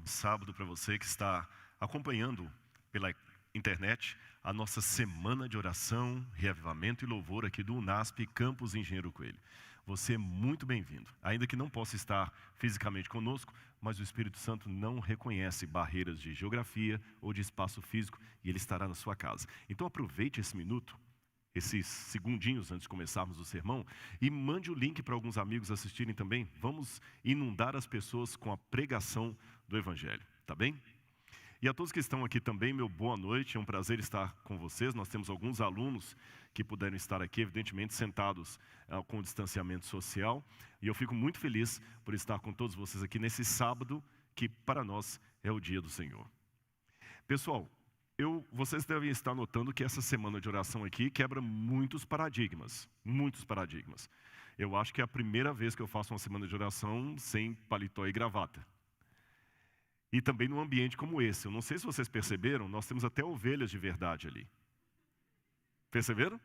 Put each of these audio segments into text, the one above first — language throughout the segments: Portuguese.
de sábado para você que está acompanhando pela internet a nossa semana de oração, reavivamento e louvor aqui do UNASP Campus Engenheiro Coelho. Você é muito bem-vindo, ainda que não possa estar fisicamente conosco, mas o Espírito Santo não reconhece barreiras de geografia ou de espaço físico e Ele estará na sua casa. Então aproveite esse minuto, esses segundinhos antes de começarmos o sermão, e mande o link para alguns amigos assistirem também. Vamos inundar as pessoas com a pregação do Evangelho, tá bem? E a todos que estão aqui também, meu boa noite, é um prazer estar com vocês. Nós temos alguns alunos que puderam estar aqui, evidentemente sentados com distanciamento social. E eu fico muito feliz por estar com todos vocês aqui nesse sábado, que para nós é o dia do Senhor. Pessoal, vocês devem estar notando que essa semana de oração aqui quebra muitos paradigmas, muitos paradigmas. Eu acho que é a primeira vez que eu faço uma semana de oração sem paletó e gravata. E também num ambiente como esse. Eu não sei se vocês perceberam, nós temos até ovelhas de verdade ali. Perceberam?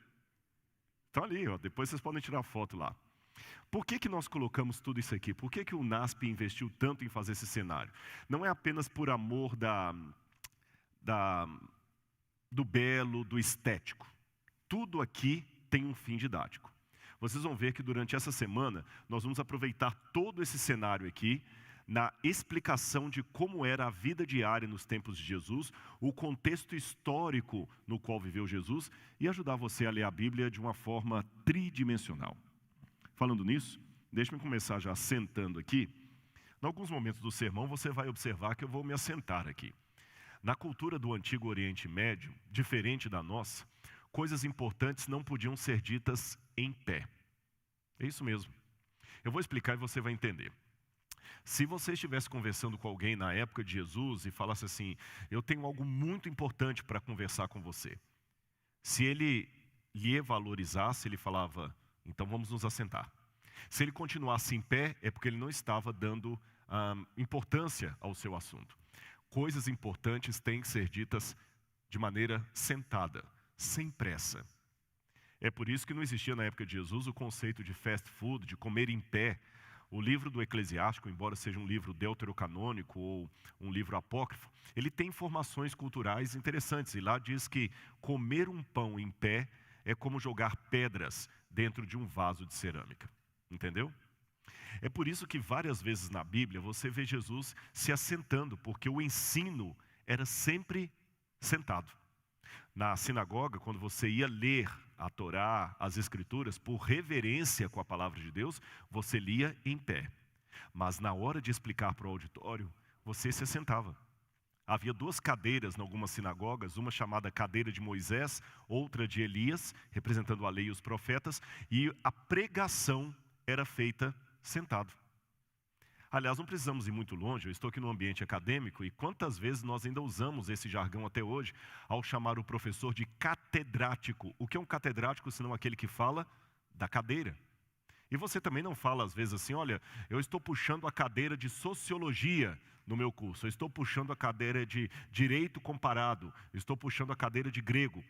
Estão ali, ó, depois vocês podem tirar foto lá. Por que nós colocamos tudo isso aqui? Por que o UNASP investiu tanto em fazer esse cenário? Não é apenas por amor do belo, do estético. Tudo aqui tem um fim didático. Vocês vão ver que durante essa semana nós vamos aproveitar todo esse cenário aqui na explicação de como era a vida diária nos tempos de Jesus, o contexto histórico no qual viveu Jesus e ajudar você a ler a Bíblia de uma forma tridimensional. Falando nisso, deixe-me começar já sentando aqui. Em alguns momentos do sermão você vai observar que eu vou me assentar aqui. Na cultura do Antigo Oriente Médio, diferente da nossa, coisas importantes não podiam ser ditas em pé. É isso mesmo. Eu vou explicar e você vai entender. Se você estivesse conversando com alguém na época de Jesus e falasse assim, eu tenho algo muito importante para conversar com você. Se ele lhe valorizasse, ele falava, então vamos nos assentar. Se ele continuasse em pé, é porque ele não estava dando importância ao seu assunto. Coisas importantes têm que ser ditas de maneira sentada, sem pressa. É por isso que não existia na época de Jesus o conceito de fast food, de comer em pé. O livro do Eclesiástico, embora seja um livro deuterocanônico ou um livro apócrifo, ele tem informações culturais interessantes. E lá diz que comer um pão em pé é como jogar pedras dentro de um vaso de cerâmica. Entendeu? É por isso que várias vezes na Bíblia você vê Jesus se assentando, porque o ensino era sempre sentado. Na sinagoga, quando você ia ler a Torá, as Escrituras, por reverência com a palavra de Deus, você lia em pé. Mas na hora de explicar para o auditório, você se assentava. Havia duas cadeiras em algumas sinagogas, uma chamada cadeira de Moisés, outra de Elias, representando a lei e os profetas, e a pregação era feita sentado. Aliás, não precisamos ir muito longe, eu estou aqui no ambiente acadêmico e quantas vezes nós ainda usamos esse jargão até hoje ao chamar o professor de catedrático. O que é um catedrático senão aquele que fala da cadeira? E você também não fala às vezes assim, olha, eu estou puxando a cadeira de sociologia no meu curso, eu estou puxando a cadeira de direito comparado, eu estou puxando a cadeira de grego.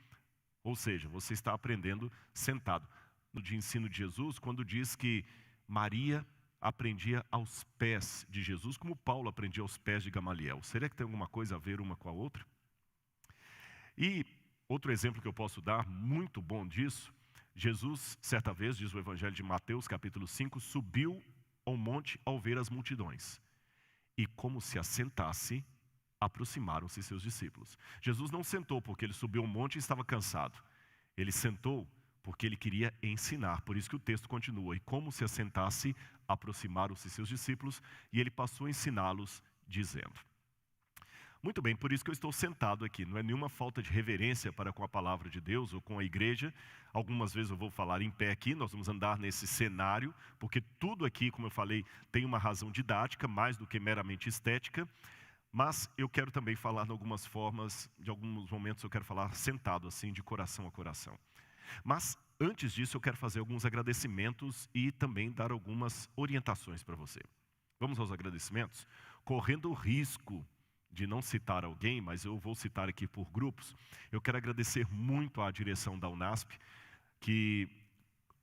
Ou seja, você está aprendendo sentado. No de ensino de Jesus, quando diz que Maria aprendia aos pés de Jesus, como Paulo aprendia aos pés de Gamaliel. Será que tem alguma coisa a ver uma com a outra? E outro exemplo que eu posso dar, muito bom disso, Jesus, certa vez, diz o Evangelho de Mateus, capítulo 5, subiu ao monte ao ver as multidões. E como se assentasse, aproximaram-se seus discípulos. Jesus não sentou porque ele subiu ao monte e estava cansado. Ele sentou porque ele queria ensinar. Por isso que o texto continua. E como se assentasse, aproximaram-se seus discípulos e ele passou a ensiná-los, dizendo. Muito bem, por isso que eu estou sentado aqui. Não é nenhuma falta de reverência para com a palavra de Deus ou com a igreja. Algumas vezes eu vou falar em pé aqui, nós vamos andar nesse cenário, porque tudo aqui, como eu falei, tem uma razão didática, mais do que meramente estética. Mas eu quero também falar de algumas formas, de alguns momentos eu quero falar sentado, assim, de coração a coração. Mas, antes disso, eu quero fazer alguns agradecimentos e também dar algumas orientações para você. Vamos aos agradecimentos? Correndo o risco de não citar alguém, mas eu vou citar aqui por grupos, eu quero agradecer muito à direção da UNASP,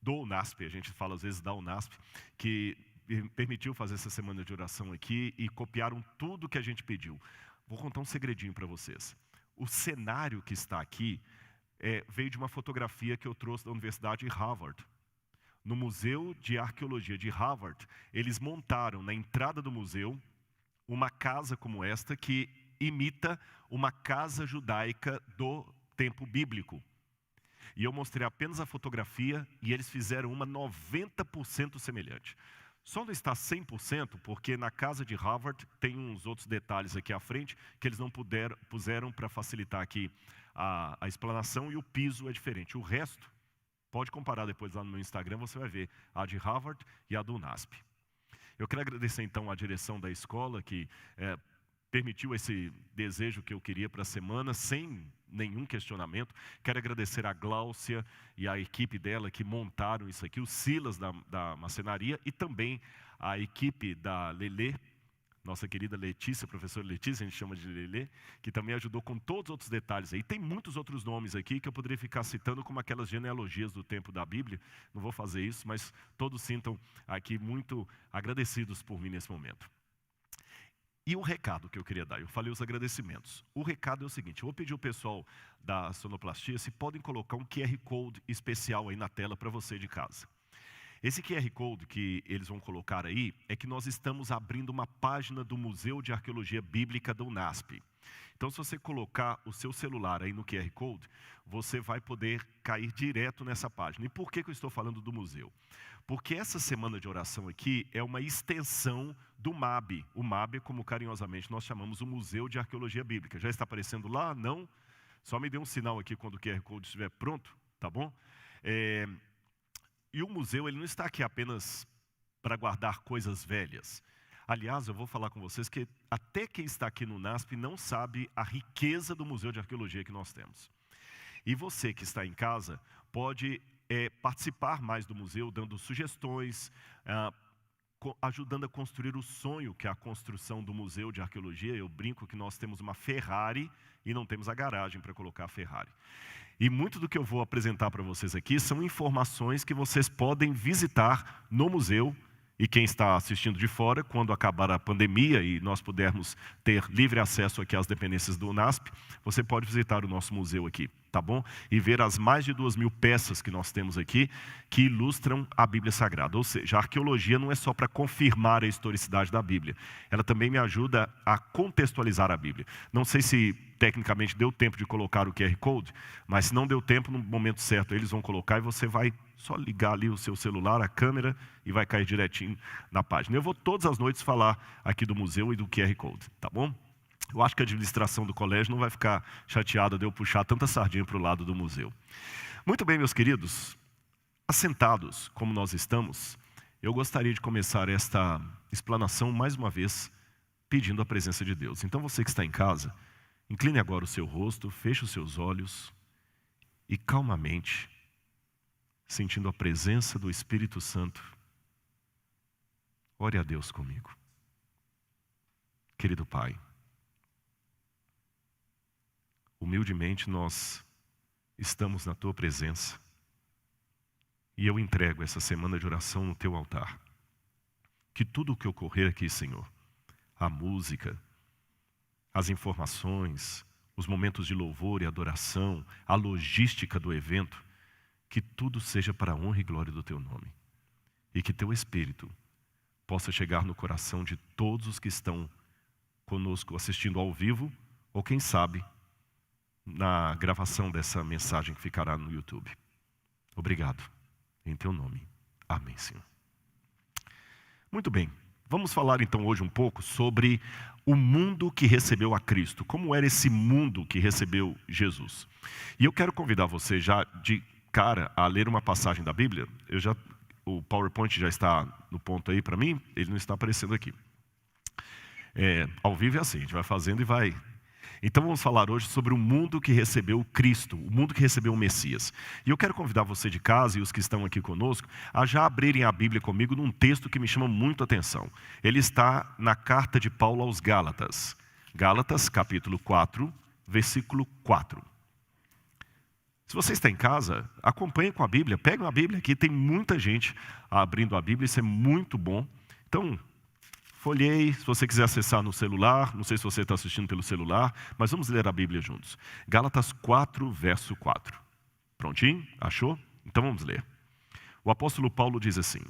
do UNASP, a gente fala às vezes da UNASP, que permitiu fazer essa semana de oração aqui e copiaram tudo que a gente pediu. Vou contar um segredinho para vocês. O cenário que está aqui veio de uma fotografia que eu trouxe da Universidade de Harvard. No Museu de Arqueologia de Harvard, eles montaram na entrada do museu uma casa como esta que imita uma casa judaica do tempo bíblico. E eu mostrei apenas a fotografia e eles fizeram uma 90% semelhante. Só não está 100% porque na casa de Harvard tem uns outros detalhes aqui à frente que eles não puseram para facilitar aqui a explanação, e o piso é diferente. O resto, pode comparar depois lá no meu Instagram, você vai ver a de Harvard e a do UNASP. Eu quero agradecer então à direção da escola que permitiu esse desejo que eu queria para a semana, sem nenhum questionamento. Quero agradecer a Gláucia e a equipe dela que montaram isso aqui, o Silas da macenaria e também a equipe da Lelê, nossa querida Letícia, professora Letícia, a gente chama de Lelê, que também ajudou com todos os outros detalhes aí. Tem muitos outros nomes aqui que eu poderia ficar citando como aquelas genealogias do tempo da Bíblia. Não vou fazer isso, mas todos sintam aqui muito agradecidos por mim nesse momento. E o recado que eu queria dar, eu falei os agradecimentos. O recado é o seguinte, eu vou pedir ao pessoal da sonoplastia se podem colocar um QR Code especial aí na tela para você de casa. Esse QR Code que eles vão colocar aí é que nós estamos abrindo uma página do Museu de Arqueologia Bíblica da UNASP. Então, se você colocar o seu celular aí no QR Code, você vai poder cair direto nessa página. E por que eu estou falando do museu? Porque essa semana de oração aqui é uma extensão do MAB. O MAB é como carinhosamente nós chamamos o Museu de Arqueologia Bíblica. Já está aparecendo lá? Não? Só me dê um sinal aqui quando o QR Code estiver pronto, tá bom? E o museu ele não está aqui apenas para guardar coisas velhas. Aliás, eu vou falar com vocês que até quem está aqui no UNASP não sabe a riqueza do Museu de Arqueologia que nós temos. E você que está em casa pode participar mais do museu, dando sugestões, ajudando a construir o sonho que é a construção do Museu de Arqueologia. Eu brinco que nós temos uma Ferrari e não temos a garagem para colocar a Ferrari. E muito do que eu vou apresentar para vocês aqui são informações que vocês podem visitar no museu. E quem está assistindo de fora, quando acabar a pandemia e nós pudermos ter livre acesso aqui às dependências do UNASP, você pode visitar o nosso museu aqui, tá bom? E ver as mais de 2.000 peças que nós temos aqui, que ilustram a Bíblia Sagrada. Ou seja, a arqueologia não é só para confirmar a historicidade da Bíblia, ela também me ajuda a contextualizar a Bíblia. Não sei se tecnicamente deu tempo de colocar o QR Code, mas se não deu tempo, no momento certo eles vão colocar e você vai só ligar ali o seu celular, a câmera, e vai cair direitinho na página. Eu vou todas as noites falar aqui do museu e do QR Code, tá bom? Eu acho que a administração do colégio não vai ficar chateada de eu puxar tanta sardinha para o lado do museu. Muito bem, meus queridos, assentados como nós estamos, eu gostaria de começar esta explanação mais uma vez, pedindo a presença de Deus. Então você que está em casa, incline agora o seu rosto, feche os seus olhos e calmamente, sentindo a presença do Espírito Santo, ore a Deus comigo. Querido Pai, humildemente nós estamos na Tua presença e eu entrego essa semana de oração no Teu altar. Que tudo o que ocorrer aqui, Senhor, a música, as informações, os momentos de louvor e adoração, a logística do evento, que tudo seja para a honra e glória do Teu nome. E que Teu Espírito possa chegar no coração de todos os que estão conosco assistindo ao vivo, ou quem sabe, na gravação dessa mensagem que ficará no YouTube. Obrigado. Em Teu nome. Amém, Senhor. Muito bem. Vamos falar então hoje um pouco sobre o mundo que recebeu a Cristo. Como era esse mundo que recebeu Jesus? E eu quero convidar você já de cara a ler uma passagem da Bíblia. O PowerPoint já está no ponto aí para mim, ele não está aparecendo aqui. Ao vivo é assim, a gente vai fazendo e vai. Então vamos falar hoje sobre o mundo que recebeu o Cristo, o mundo que recebeu o Messias. E eu quero convidar você de casa e os que estão aqui conosco a já abrirem a Bíblia comigo num texto que me chama muito a atenção. Ele está na carta de Paulo aos Gálatas. Gálatas, capítulo 4, versículo 4. Se você está em casa, acompanhe com a Bíblia, pegue uma Bíblia aqui, tem muita gente abrindo a Bíblia, isso é muito bom. Então, folhei, se você quiser acessar no celular, não sei se você está assistindo pelo celular, mas vamos ler a Bíblia juntos. Gálatas 4, verso 4. Prontinho? Achou? Então vamos ler. O apóstolo Paulo diz assim: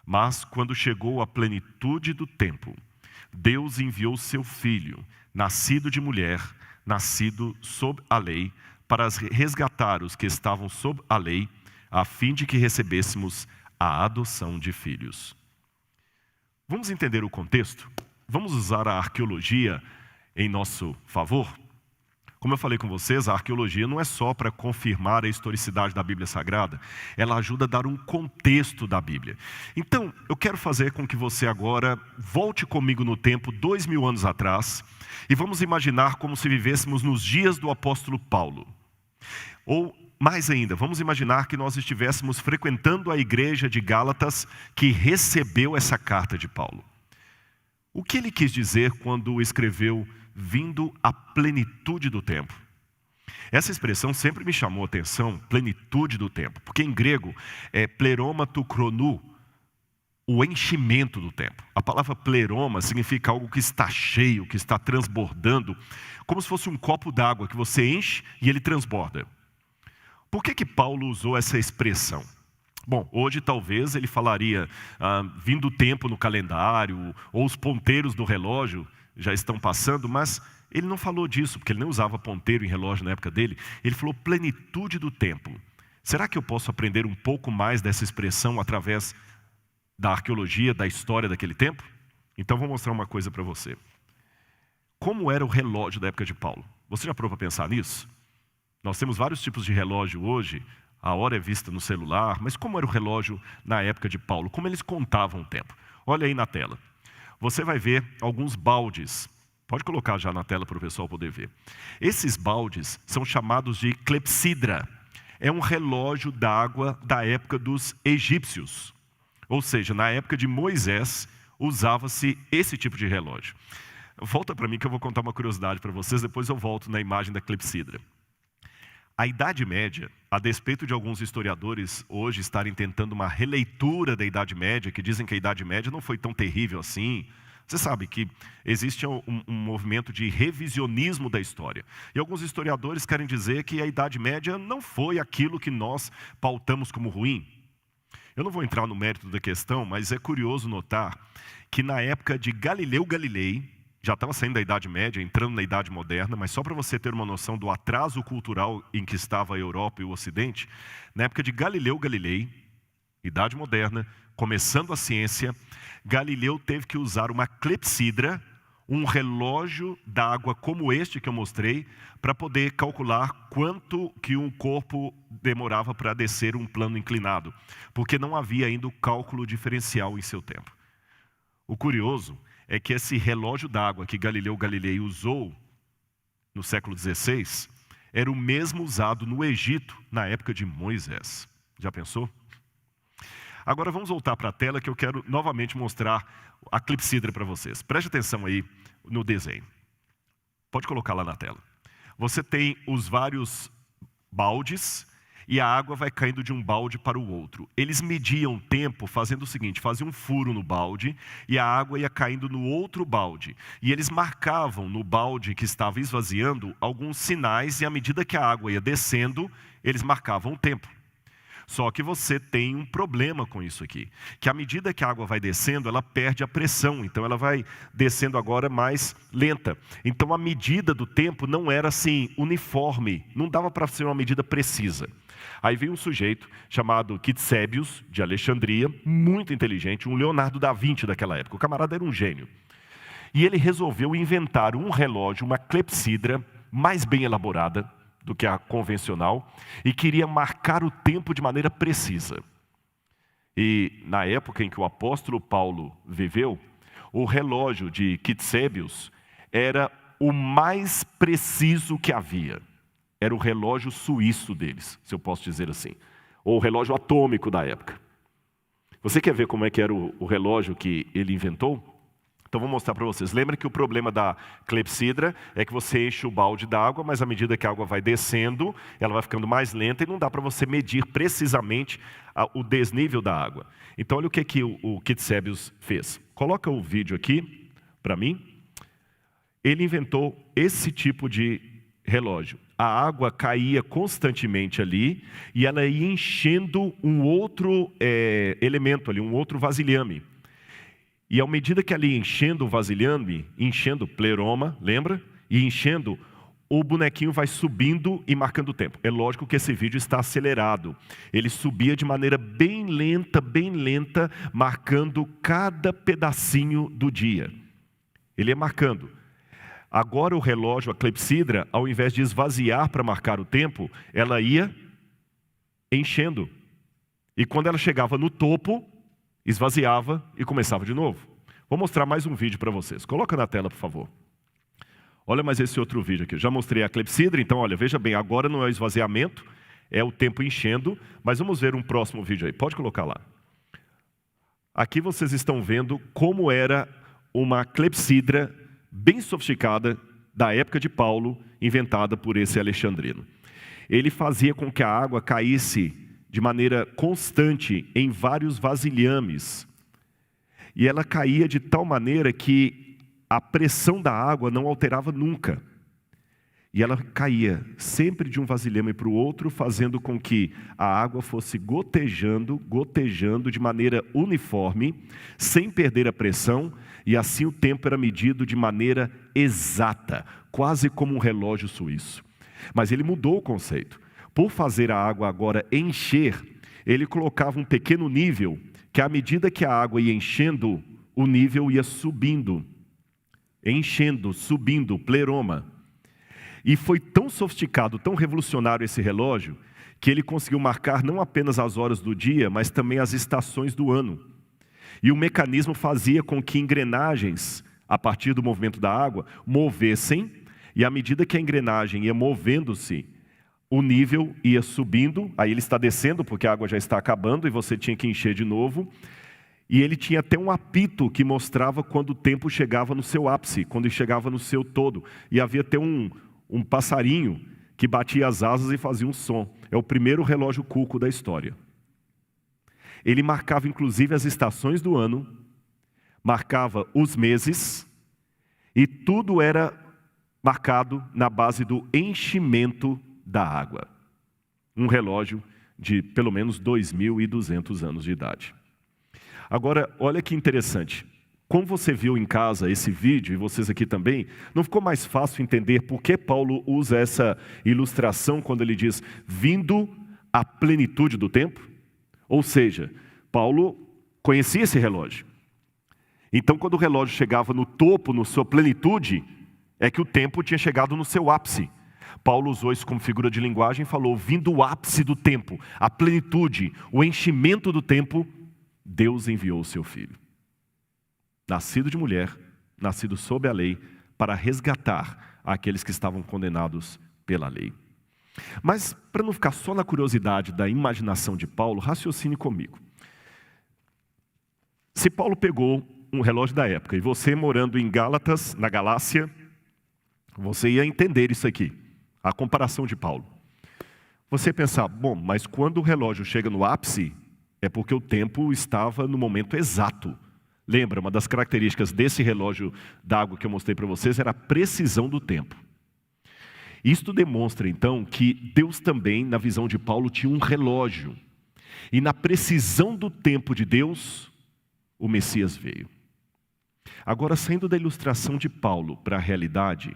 mas quando chegou a plenitude do tempo, Deus enviou seu filho, nascido de mulher, nascido sob a lei, para resgatar os que estavam sob a lei, a fim de que recebêssemos a adoção de filhos. Vamos entender o contexto? Vamos usar a arqueologia em nosso favor? Como eu falei com vocês, a arqueologia não é só para confirmar a historicidade da Bíblia Sagrada, ela ajuda a dar um contexto da Bíblia. Então, eu quero fazer com que você agora volte comigo no tempo, 2000 anos atrás, e vamos imaginar como se vivêssemos nos dias do apóstolo Paulo. Ou, mais ainda, vamos imaginar que nós estivéssemos frequentando a igreja de Gálatas que recebeu essa carta de Paulo. O que ele quis dizer quando escreveu vindo à plenitude do tempo? Essa expressão sempre me chamou a atenção, plenitude do tempo, porque em grego é pleromato chronou, o enchimento do tempo. A palavra pleroma significa algo que está cheio, que está transbordando, como se fosse um copo d'água que você enche e ele transborda. Por que Paulo usou essa expressão? Bom, hoje talvez ele falaria vindo o tempo no calendário, ou os ponteiros do relógio já estão passando, mas ele não falou disso, porque ele não usava ponteiro em relógio na época dele. Ele falou plenitude do tempo. Será que eu posso aprender um pouco mais dessa expressão através da arqueologia, da história daquele tempo? Então vou mostrar uma coisa para você. Como era o relógio da época de Paulo? Você já parou para pensar nisso? Nós temos vários tipos de relógio hoje, a hora é vista no celular, mas como era o relógio na época de Paulo? Como eles contavam o tempo? Olha aí na tela. Você vai ver alguns baldes. Pode colocar já na tela para o pessoal poder ver. Esses baldes são chamados de clepsidra. É um relógio d'água da época dos egípcios. Ou seja, na época de Moisés, usava-se esse tipo de relógio. Volta para mim que eu vou contar uma curiosidade para vocês, depois eu volto na imagem da clepsidra. A Idade Média, a despeito de alguns historiadores hoje estarem tentando uma releitura da Idade Média, que dizem que a Idade Média não foi tão terrível assim, você sabe que existe um movimento de revisionismo da história. E alguns historiadores querem dizer que a Idade Média não foi aquilo que nós pautamos como ruim. Eu não vou entrar no mérito da questão, mas é curioso notar que na época de Galileu Galilei, já estava saindo da Idade Média, entrando na Idade Moderna, mas só para você ter uma noção do atraso cultural em que estava a Europa e o Ocidente, na época de Galileu Galilei, Idade Moderna, começando a ciência, Galileu teve que usar uma clepsidra, um relógio d'água como este que eu mostrei, para poder calcular quanto que um corpo demorava para descer um plano inclinado, porque não havia ainda o cálculo diferencial em seu tempo. O curioso é que esse relógio d'água que Galileu Galilei usou no século XVI, era o mesmo usado no Egito na época de Moisés. Já pensou? Agora vamos voltar para a tela que eu quero novamente mostrar a clepsidra para vocês. Preste atenção aí no desenho. Pode colocar lá na tela. Você tem os vários baldes e a água vai caindo de um balde para o outro. Eles mediam o tempo fazendo o seguinte, faziam um furo no balde e a água ia caindo no outro balde. E eles marcavam no balde que estava esvaziando alguns sinais e à medida que a água ia descendo, eles marcavam o tempo. Só que você tem um problema com isso aqui, que à medida que a água vai descendo, ela perde a pressão, então ela vai descendo agora mais lenta. Então a medida do tempo não era assim, uniforme, não dava para ser uma medida precisa. Aí veio um sujeito chamado Quitsébios, de Alexandria, muito inteligente, um Leonardo da Vinci daquela época, o camarada era um gênio. E ele resolveu inventar um relógio, uma clepsidra, mais bem elaborada do que a convencional, e queria marcar o tempo de maneira precisa. E na época em que o apóstolo Paulo viveu, o relógio de Quitsébios era o mais preciso que havia. Era o relógio suíço deles, se eu posso dizer assim. Ou o relógio atômico da época. Você quer ver como é que era o relógio que ele inventou? Então vou mostrar para vocês. Lembra que o problema da clepsidra é que você enche o balde d'água, mas à medida que a água vai descendo, ela vai ficando mais lenta e não dá para você medir precisamente o desnível da água. Então olha o que o Quitsébios fez. Coloca o vídeo aqui para mim. Ele inventou esse tipo de relógio. A água caía constantemente ali e ela ia enchendo um outro elemento ali, um outro vasilhame. E à medida que ali enchendo o vasilhame, enchendo pleroma, lembra? E enchendo, o bonequinho vai subindo e marcando o tempo. É lógico que esse vídeo está acelerado. Ele subia de maneira bem lenta, marcando cada pedacinho do dia. Ele ia marcando. Agora o relógio, a clepsidra, ao invés de esvaziar para marcar o tempo, ela ia enchendo. E quando ela chegava no topo, esvaziava e começava de novo. Vou mostrar mais um vídeo para vocês. Coloca na tela, por favor. Olha mais esse outro vídeo aqui. Eu já mostrei a clepsidra, então olha, veja bem, agora não é o esvaziamento, é o tempo enchendo, mas vamos ver um próximo vídeo aí. Pode colocar lá. Aqui vocês estão vendo como era uma clepsidra bem sofisticada da época de Paulo, inventada por esse alexandrino. Ele fazia com que a água caísse de maneira constante em vários vasilhames. E ela caía de tal maneira que a pressão da água não alterava nunca. E ela caía sempre de um vasilhame para o outro, fazendo com que a água fosse gotejando de maneira uniforme, sem perder a pressão, e assim o tempo era medido de maneira exata, quase como um relógio suíço. Mas ele mudou o conceito. Por fazer a água agora encher, ele colocava um pequeno nível, que à medida que a água ia enchendo, o nível ia subindo. Enchendo, subindo, pleroma. E foi tão sofisticado, tão revolucionário esse relógio, que ele conseguiu marcar não apenas as horas do dia, mas também as estações do ano. E o mecanismo fazia com que engrenagens, a partir do movimento da água, movessem, e à medida que a engrenagem ia movendo-se, o nível ia subindo, aí ele está descendo porque a água já está acabando e você tinha que encher de novo. E ele tinha até um apito que mostrava quando o tempo chegava no seu ápice, quando ele chegava no seu todo. E havia até um passarinho que batia as asas e fazia um som. É o primeiro relógio cuco da história. Ele marcava inclusive as estações do ano, marcava os meses, e tudo era marcado na base do enchimento da água. Um relógio de pelo menos 2.200 anos de idade. Agora, olha que interessante. Como você viu em casa esse vídeo, e vocês aqui também, não ficou mais fácil entender por que Paulo usa essa ilustração quando ele diz, vindo à plenitude do tempo? Ou seja, Paulo conhecia esse relógio. Então, quando o relógio chegava no topo, na sua plenitude, é que o tempo tinha chegado no seu ápice. Paulo usou isso como figura de linguagem e falou, vindo o ápice do tempo, a plenitude, o enchimento do tempo, Deus enviou o seu filho. Nascido de mulher, nascido sob a lei, para resgatar aqueles que estavam condenados pela lei. Mas, para não ficar só na curiosidade da imaginação de Paulo, raciocine comigo. Se Paulo pegou um relógio da época, e você morando em Gálatas, na Galácia, você ia entender isso aqui, a comparação de Paulo. Você ia pensar, bom, mas quando o relógio chega no ápice, é porque o tempo estava no momento exato. Lembra, uma das características desse relógio d'água que eu mostrei para vocês era a precisão do tempo. Isto demonstra, então, que Deus também, na visão de Paulo, tinha um relógio. E na precisão do tempo de Deus, o Messias veio. Agora, saindo da ilustração de Paulo para a realidade,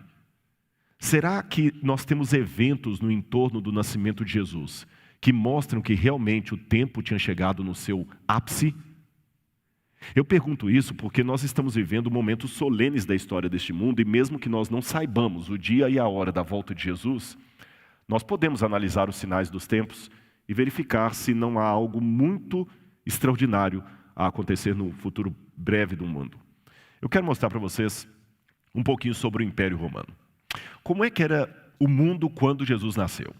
será que nós temos eventos no entorno do nascimento de Jesus que mostram que realmente o tempo tinha chegado no seu ápice? Eu pergunto isso porque nós estamos vivendo momentos solenes da história deste mundo e mesmo que nós não saibamos o dia e a hora da volta de Jesus, nós podemos analisar os sinais dos tempos e verificar se não há algo muito extraordinário a acontecer no futuro breve do mundo. Eu quero mostrar para vocês um pouquinho sobre o Império Romano. Como é que era o mundo quando Jesus nasceu?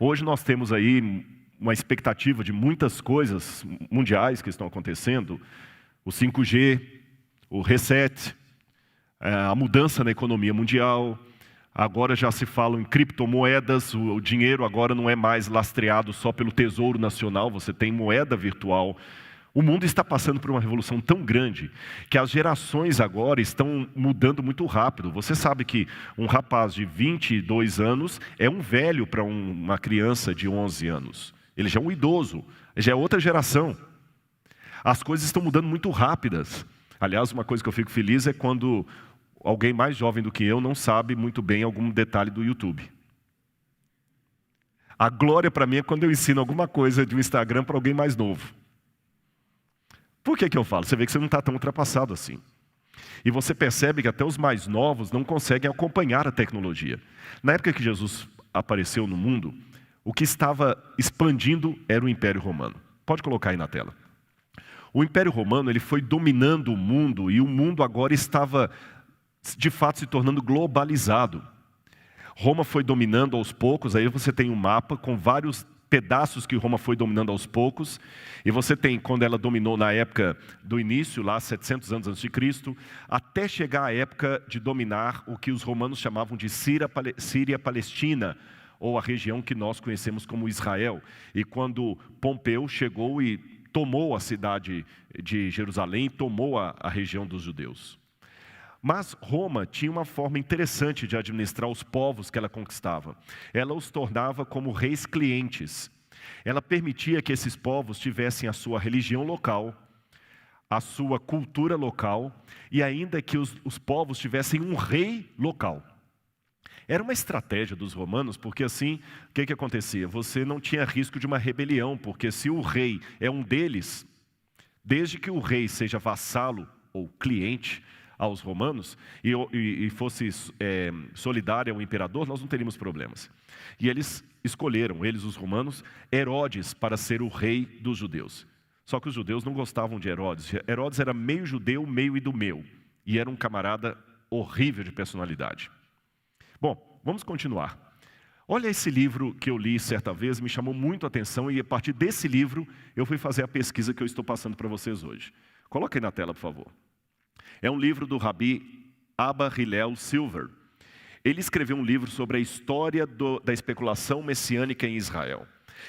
Hoje nós temos aí uma expectativa de muitas coisas mundiais que estão acontecendo, o 5G, o reset, a mudança na economia mundial, agora já se fala em criptomoedas, o dinheiro agora não é mais lastreado só pelo Tesouro Nacional, você tem moeda virtual, O mundo está passando por uma revolução tão grande que as gerações agora estão mudando muito rápido. Você sabe que um rapaz de 22 anos é um velho para uma criança de 11 anos. Ele já é um idoso, já é outra geração. As coisas estão mudando muito rápidas. Aliás, uma coisa que eu fico feliz é quando alguém mais jovem do que eu não sabe muito bem algum detalhe do YouTube. A glória para mim é quando eu ensino alguma coisa de um Instagram para alguém mais novo. Por que eu falo? Você vê que você não está tão ultrapassado assim. E você percebe que até os mais novos não conseguem acompanhar a tecnologia. Na época que Jesus apareceu no mundo, o que estava expandindo era o Império Romano. Pode colocar aí na tela. O Império Romano ele foi dominando o mundo e o mundo agora estava, de fato, se tornando globalizado. Roma foi dominando aos poucos, aí você tem um mapa com vários pedaços que Roma foi dominando aos poucos, e você tem, quando ela dominou na época do início, lá 700 anos antes de Cristo, até chegar à época de dominar o que os romanos chamavam de Síria-Palestina, ou a região que nós conhecemos como Israel. E quando Pompeu chegou e tomou a cidade de Jerusalém, tomou a região dos judeus. Mas Roma tinha uma forma interessante de administrar os povos que ela conquistava. Ela os tornava como reis clientes. Ela permitia que esses povos tivessem a sua religião local, a sua cultura local, e ainda que os povos tivessem um rei local. Era uma estratégia dos romanos, porque assim, o que acontecia? Você não tinha risco de uma rebelião, porque se o rei é um deles, desde que o rei seja vassalo ou cliente aos romanos, e fosse solidário ao imperador, nós não teríamos problemas. E eles escolheram, os romanos, Herodes para ser o rei dos judeus. Só que os judeus não gostavam de Herodes. Herodes era meio judeu, meio idumeu, e era um camarada horrível de personalidade. Bom, vamos continuar. Olha esse livro que eu li certa vez, me chamou muito a atenção, e a partir desse livro eu fui fazer a pesquisa que eu estou passando para vocês hoje. Coloque aí na tela, por favor. É um livro do Rabi Abba Hillel Silver. Ele escreveu um livro sobre a história da especulação messiânica em Israel.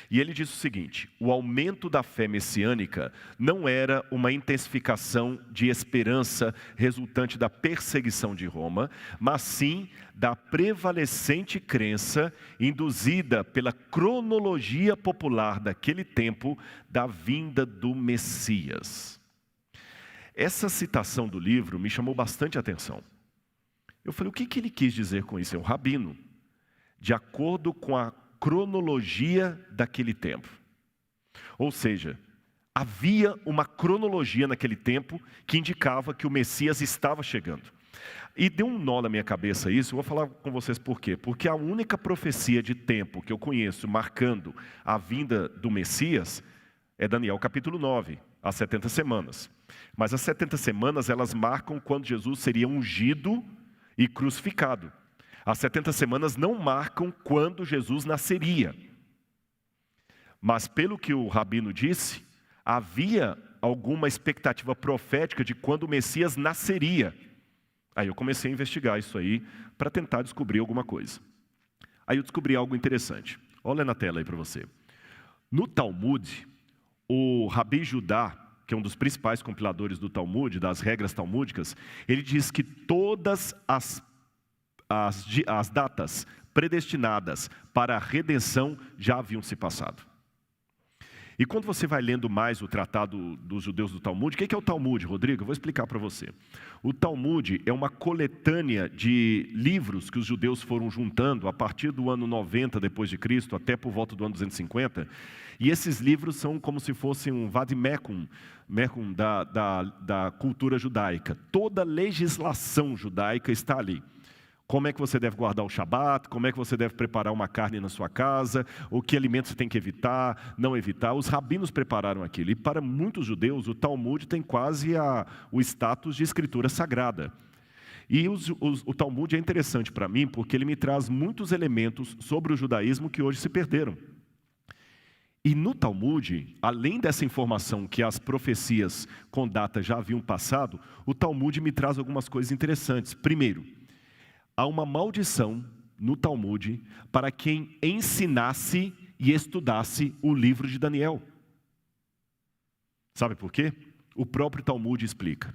E ele diz o seguinte: o aumento da fé messiânica não era uma intensificação de esperança resultante da perseguição de Roma, mas sim da prevalecente crença induzida pela cronologia popular daquele tempo da vinda do Messias. Essa citação do livro me chamou bastante atenção. Eu falei, o que ele quis dizer com isso? É um rabino, de acordo com a cronologia daquele tempo. Ou seja, havia uma cronologia naquele tempo que indicava que o Messias estava chegando. E deu um nó na minha cabeça isso, eu vou falar com vocês por quê. Porque a única profecia de tempo que eu conheço marcando a vinda do Messias é Daniel capítulo 9, as 70 semanas. Mas as 70 semanas, elas marcam quando Jesus seria ungido e crucificado. As 70 semanas não marcam quando Jesus nasceria. Mas pelo que o rabino disse, havia alguma expectativa profética de quando o Messias nasceria. Aí eu comecei a investigar isso aí para tentar descobrir alguma coisa. Aí eu descobri algo interessante. Olha na tela aí para você. No Talmud, o Rabi Judá, que é um dos principais compiladores do Talmud, das regras talmúdicas, ele diz que todas as datas predestinadas para a redenção já haviam se passado. E quando você vai lendo mais o tratado dos judeus do Talmud, o que é o Talmud, Rodrigo? Eu vou explicar para você. O Talmud é uma coletânea de livros que os judeus foram juntando a partir do ano 90 depois de Cristo até por volta do ano 250. E esses livros são como se fossem um vademecum da cultura judaica. Toda legislação judaica está ali. Como é que você deve guardar o Shabat, como é que você deve preparar uma carne na sua casa, o que alimentos você tem que evitar, não evitar. Os rabinos prepararam aquilo. E para muitos judeus, o Talmud tem quase o status de escritura sagrada. E o Talmud é interessante para mim, porque ele me traz muitos elementos sobre o judaísmo que hoje se perderam. E no Talmud, além dessa informação que as profecias com data já haviam passado, o Talmud me traz algumas coisas interessantes. Primeiro, há uma maldição no Talmud para quem ensinasse e estudasse o livro de Daniel. Sabe por quê? O próprio Talmud explica.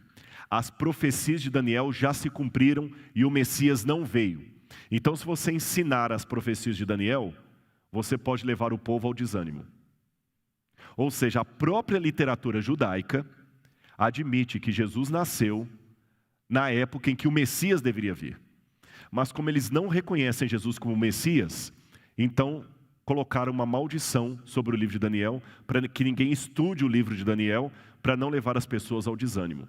As profecias de Daniel já se cumpriram e o Messias não veio. Então, se você ensinar as profecias de Daniel, você pode levar o povo ao desânimo. Ou seja, a própria literatura judaica admite que Jesus nasceu na época em que o Messias deveria vir. Mas como eles não reconhecem Jesus como Messias, então colocaram uma maldição sobre o livro de Daniel, para que ninguém estude o livro de Daniel, para não levar as pessoas ao desânimo.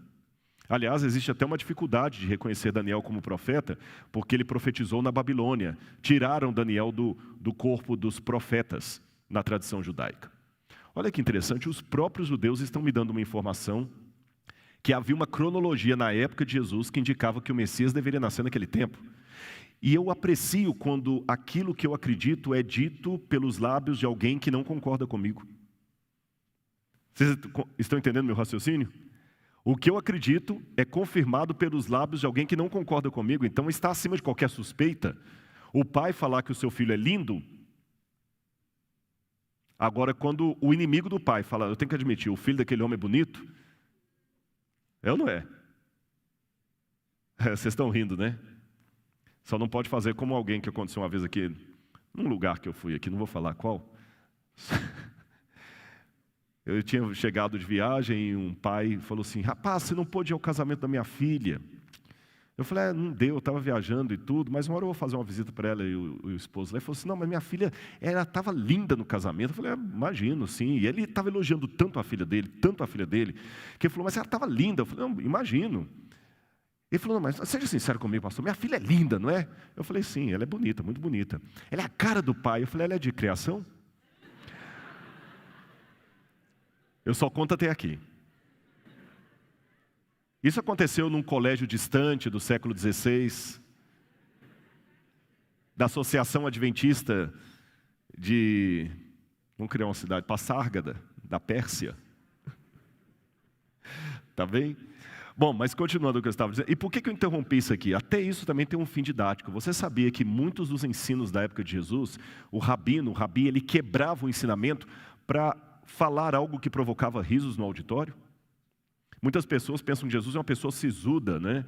Aliás, existe até uma dificuldade de reconhecer Daniel como profeta, porque ele profetizou na Babilônia. Tiraram Daniel do corpo dos profetas na tradição judaica. Olha que interessante, os próprios judeus estão me dando uma informação que havia uma cronologia na época de Jesus que indicava que o Messias deveria nascer naquele tempo. E eu aprecio quando aquilo que eu acredito é dito pelos lábios de alguém que não concorda comigo. Vocês estão entendendo meu raciocínio? O que eu acredito é confirmado pelos lábios de alguém que não concorda comigo, então está acima de qualquer suspeita. O pai falar que o seu filho é lindo. Agora, quando o inimigo do pai fala, eu tenho que admitir, o filho daquele homem é bonito, é ou não é? Vocês estão rindo, né? Só não pode fazer como alguém que aconteceu uma vez aqui, num lugar que eu fui aqui, não vou falar qual. Eu tinha chegado de viagem e um pai falou assim, rapaz, você não pôde ir ao casamento da minha filha. Eu falei, não deu, eu estava viajando e tudo, mas uma hora eu vou fazer uma visita para ela e o esposo lá. Ele falou assim, não, mas minha filha, ela estava linda no casamento. Eu falei, imagino, sim. E ele estava elogiando tanto a filha dele, que ele falou, mas ela estava linda. Eu falei, não, imagino. Ele falou, não, mas seja sincero comigo, pastor, minha filha é linda, não é? Eu falei, sim, ela é bonita, muito bonita. Ela é a cara do pai. Eu falei, ela é de criação? Eu só conto até aqui. Isso aconteceu num colégio distante do século XVI, da Associação Adventista de, vamos criar uma cidade, Passárgada, da Pérsia. Tá bem? Bom, mas continuando o que eu estava dizendo, e por que eu interrompi isso aqui? Até isso também tem um fim didático. Você sabia que muitos dos ensinos da época de Jesus, o rabi, ele quebrava o ensinamento para falar algo que provocava risos no auditório? Muitas pessoas pensam que Jesus é uma pessoa sisuda, né?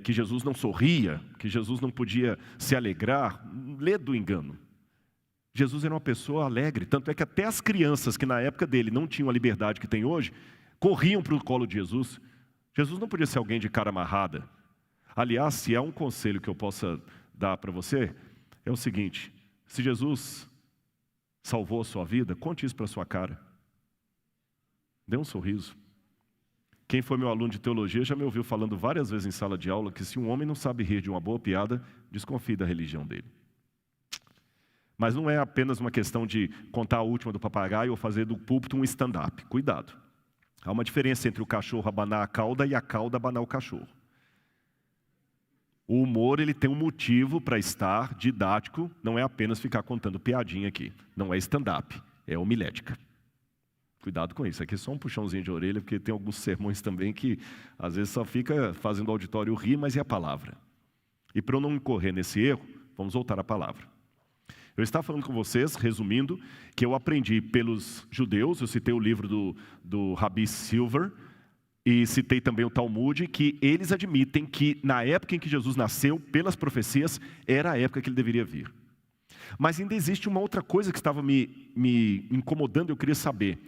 Que Jesus não sorria, que Jesus não podia se alegrar. Lê do engano. Jesus era uma pessoa alegre, tanto é que até as crianças que na época dele não tinham a liberdade que tem hoje, corriam para o colo de Jesus. Jesus não podia ser alguém de cara amarrada. Aliás, se há um conselho que eu possa dar para você, é o seguinte, se Jesus salvou a sua vida, conte isso para a sua cara. Dê um sorriso. Quem foi meu aluno de teologia já me ouviu falando várias vezes em sala de aula que se um homem não sabe rir de uma boa piada, desconfie da religião dele. Mas não é apenas uma questão de contar a última do papagaio ou fazer do púlpito um stand-up. Cuidado. Há uma diferença entre o cachorro abanar a cauda e a cauda abanar o cachorro. O humor, ele tem um motivo para estar didático, não é apenas ficar contando piadinha aqui. Não é stand-up, é homilética. Cuidado com isso, aqui é só um puxãozinho de orelha, porque tem alguns sermões também que às vezes só fica fazendo o auditório rir, mas é a palavra. E para eu não incorrer nesse erro, vamos voltar à palavra. Eu estava falando com vocês, resumindo, que eu aprendi pelos judeus, eu citei o livro do Rabi Silver, e citei também o Talmud, que eles admitem que na época em que Jesus nasceu, pelas profecias, era a época que ele deveria vir. Mas ainda existe uma outra coisa que estava me incomodando, eu queria saber.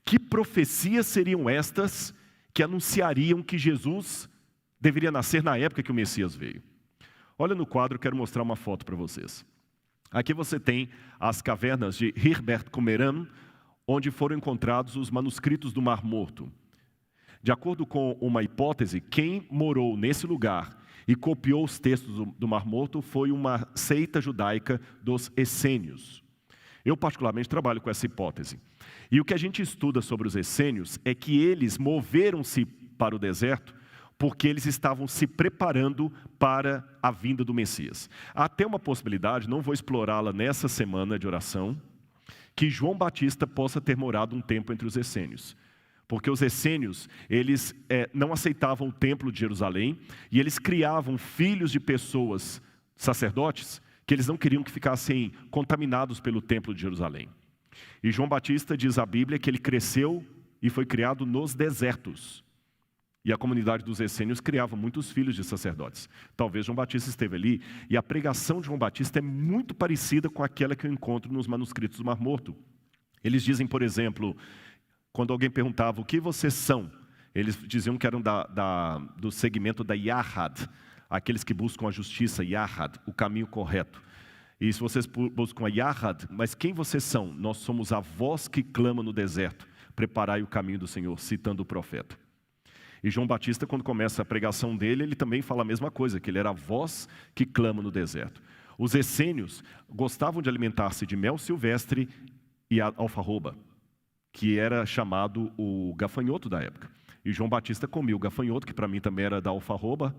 Que profecias seriam estas que anunciariam que Jesus deveria nascer na época que o Messias veio? Olha no quadro, eu quero mostrar uma foto para vocês. Aqui você tem as cavernas de Herbert Qumran, onde foram encontrados os manuscritos do Mar Morto. De acordo com uma hipótese, quem morou nesse lugar e copiou os textos do Mar Morto foi uma seita judaica dos essênios. Eu particularmente trabalho com essa hipótese. E o que a gente estuda sobre os essênios é que eles moveram-se para o deserto porque eles estavam se preparando para a vinda do Messias. Há até uma possibilidade, não vou explorá-la nessa semana de oração, que João Batista possa ter morado um tempo entre os essênios. Porque os essênios, eles não aceitavam o templo de Jerusalém e eles criavam filhos de pessoas, sacerdotes, que eles não queriam que ficassem contaminados pelo templo de Jerusalém. E João Batista diz a Bíblia que ele cresceu e foi criado nos desertos. E a comunidade dos essênios criava muitos filhos de sacerdotes. Talvez João Batista esteve ali, e a pregação de João Batista é muito parecida com aquela que eu encontro nos manuscritos do Mar Morto. Eles dizem, por exemplo, quando alguém perguntava o que vocês são, eles diziam que eram do segmento da Yahad, aqueles que buscam a justiça, Yahad, o caminho correto. E se vocês buscam a Yahad, mas quem vocês são? Nós somos a voz que clama no deserto, preparai o caminho do Senhor, citando o profeta. E João Batista, quando começa a pregação dele, ele também fala a mesma coisa, que ele era a voz que clama no deserto. Os essênios gostavam de alimentar-se de mel silvestre e alfarroba, que era chamado o gafanhoto da época. E João Batista comia o gafanhoto, que para mim também era da alfarroba,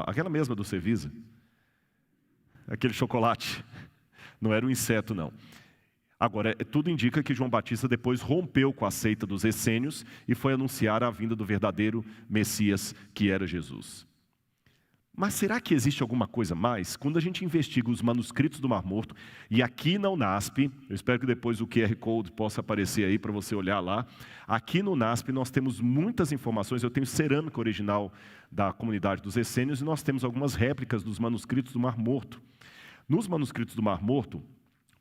aquela mesma do Cevisa, aquele chocolate, não era um inseto não. Agora, tudo indica que João Batista depois rompeu com a seita dos essênios e foi anunciar a vinda do verdadeiro Messias, que era Jesus. Mas será que existe alguma coisa mais? Quando a gente investiga os manuscritos do Mar Morto, e aqui na UNASP, eu espero que depois o QR Code possa aparecer aí para você olhar lá, aqui no UNASP nós temos muitas informações, eu tenho cerâmica original da comunidade dos essênios e nós temos algumas réplicas dos manuscritos do Mar Morto. Nos manuscritos do Mar Morto,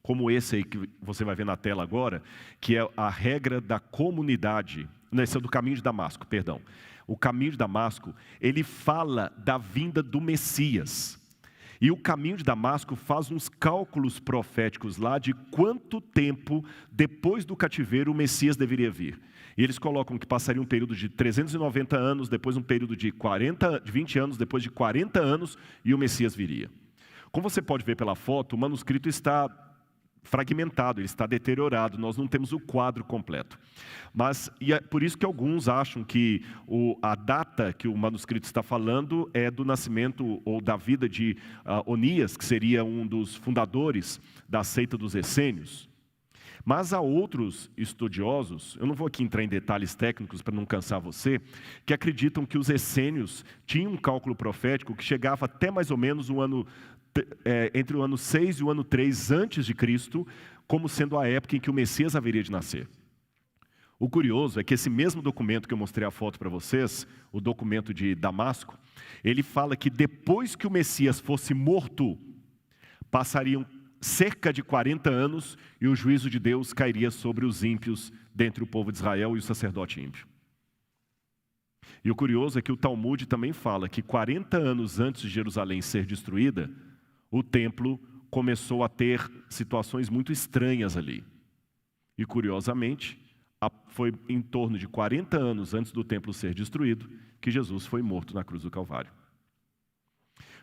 como esse aí que você vai ver na tela agora, que é a regra da comunidade, não, esse é do caminho de Damasco, perdão. O caminho de Damasco, ele fala da vinda do Messias. E o caminho de Damasco faz uns cálculos proféticos lá de quanto tempo depois do cativeiro o Messias deveria vir. E eles colocam que passaria um período de 390 anos, depois um período de 20 anos, depois de 40 anos, e o Messias viria. Como você pode ver pela foto, o manuscrito está fragmentado, ele está deteriorado, nós não temos o quadro completo. Mas, e é por isso que alguns acham que a data que o manuscrito está falando é do nascimento ou da vida de Onias, que seria um dos fundadores da seita dos essênios. Mas há outros estudiosos, eu não vou aqui entrar em detalhes técnicos para não cansar você, que acreditam que os essênios tinham um cálculo profético que chegava até mais ou menos entre o ano 6 e o ano 3 antes de Cristo, como sendo a época em que o Messias haveria de nascer. O curioso é que esse mesmo documento que eu mostrei a foto para vocês, o documento de Damasco, ele fala que depois que o Messias fosse morto, passariam cerca de 40 anos e o juízo de Deus cairia sobre os ímpios dentre o povo de Israel e o sacerdote ímpio. E o curioso é que o Talmud também fala que 40 anos antes de Jerusalém ser destruída, o templo começou a ter situações muito estranhas ali. E curiosamente, foi em torno de 40 anos antes do templo ser destruído que Jesus foi morto na cruz do Calvário.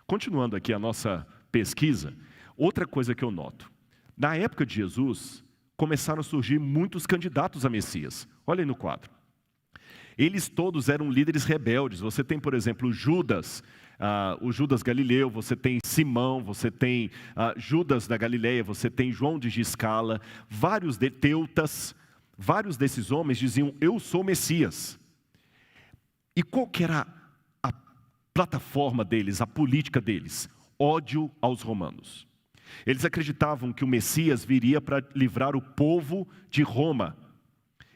Continuando aqui a nossa pesquisa, outra coisa que eu noto. Na época de Jesus, começaram a surgir muitos candidatos a Messias. Olha aí no quadro. Eles todos eram líderes rebeldes. Você tem, por exemplo, Judas, o Judas Galileu, você tem Simão, você tem Judas da Galileia, você tem João de Giscala, vários Teutas, vários desses homens diziam, eu sou Messias. E qual que era a plataforma deles, a política deles? Ódio aos romanos. Eles acreditavam que o Messias viria para livrar o povo de Roma.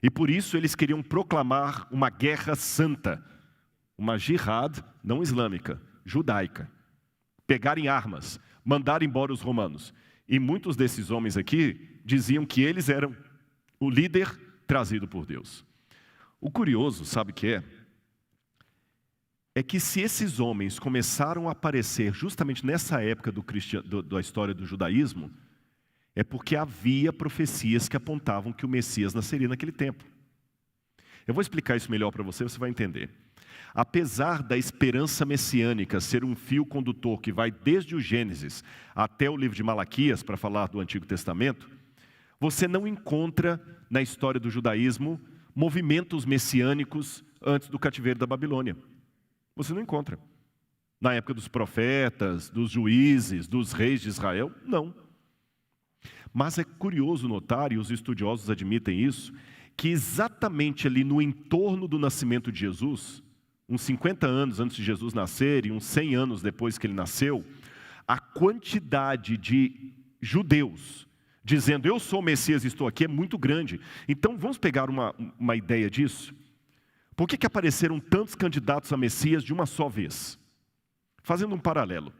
E por isso eles queriam proclamar uma guerra santa, uma jihad não islâmica, judaica. Pegarem armas, mandar embora os romanos. E muitos desses homens aqui diziam que eles eram o líder trazido por Deus. O curioso, sabe o que é? É que se esses homens começaram a aparecer justamente nessa época da história do judaísmo, é porque havia profecias que apontavam que o Messias nasceria naquele tempo. Eu vou explicar isso melhor para você, você vai entender. Apesar da esperança messiânica ser um fio condutor que vai desde o Gênesis até o livro de Malaquias, para falar do Antigo Testamento, você não encontra na história do judaísmo movimentos messiânicos antes do cativeiro da Babilônia. Você não encontra. Na época dos profetas, dos juízes, dos reis de Israel, não. Mas é curioso notar, e os estudiosos admitem isso, que exatamente ali no entorno do nascimento de Jesus, uns 50 anos antes de Jesus nascer e uns 100 anos depois que ele nasceu, a quantidade de judeus dizendo, eu sou o Messias e estou aqui, é muito grande. Então, vamos pegar uma ideia disso? Por que apareceram tantos candidatos a Messias de uma só vez? Fazendo um paralelo.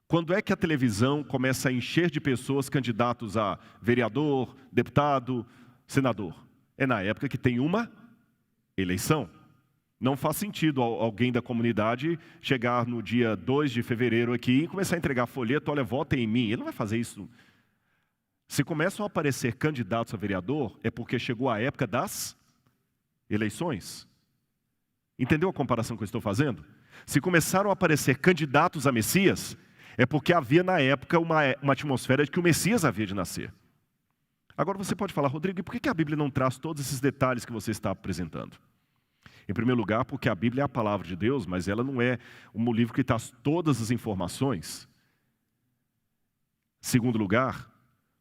Quando é que a televisão começa a encher de pessoas candidatos a vereador, deputado, senador? É na época que tem uma eleição. Não faz sentido alguém da comunidade chegar no dia 2 de fevereiro aqui e começar a entregar folheto, olha, votem em mim. Ele não vai fazer isso. Se começam a aparecer candidatos a vereador, é porque chegou a época das eleições. Entendeu a comparação que eu estou fazendo? Se começaram a aparecer candidatos a Messias, é porque havia na época uma atmosfera de que o Messias havia de nascer. Agora você pode falar, Rodrigo, e por que a Bíblia não traz todos esses detalhes que você está apresentando? Em primeiro lugar, porque a Bíblia é a palavra de Deus, mas ela não é um livro que traz todas as informações. Segundo lugar,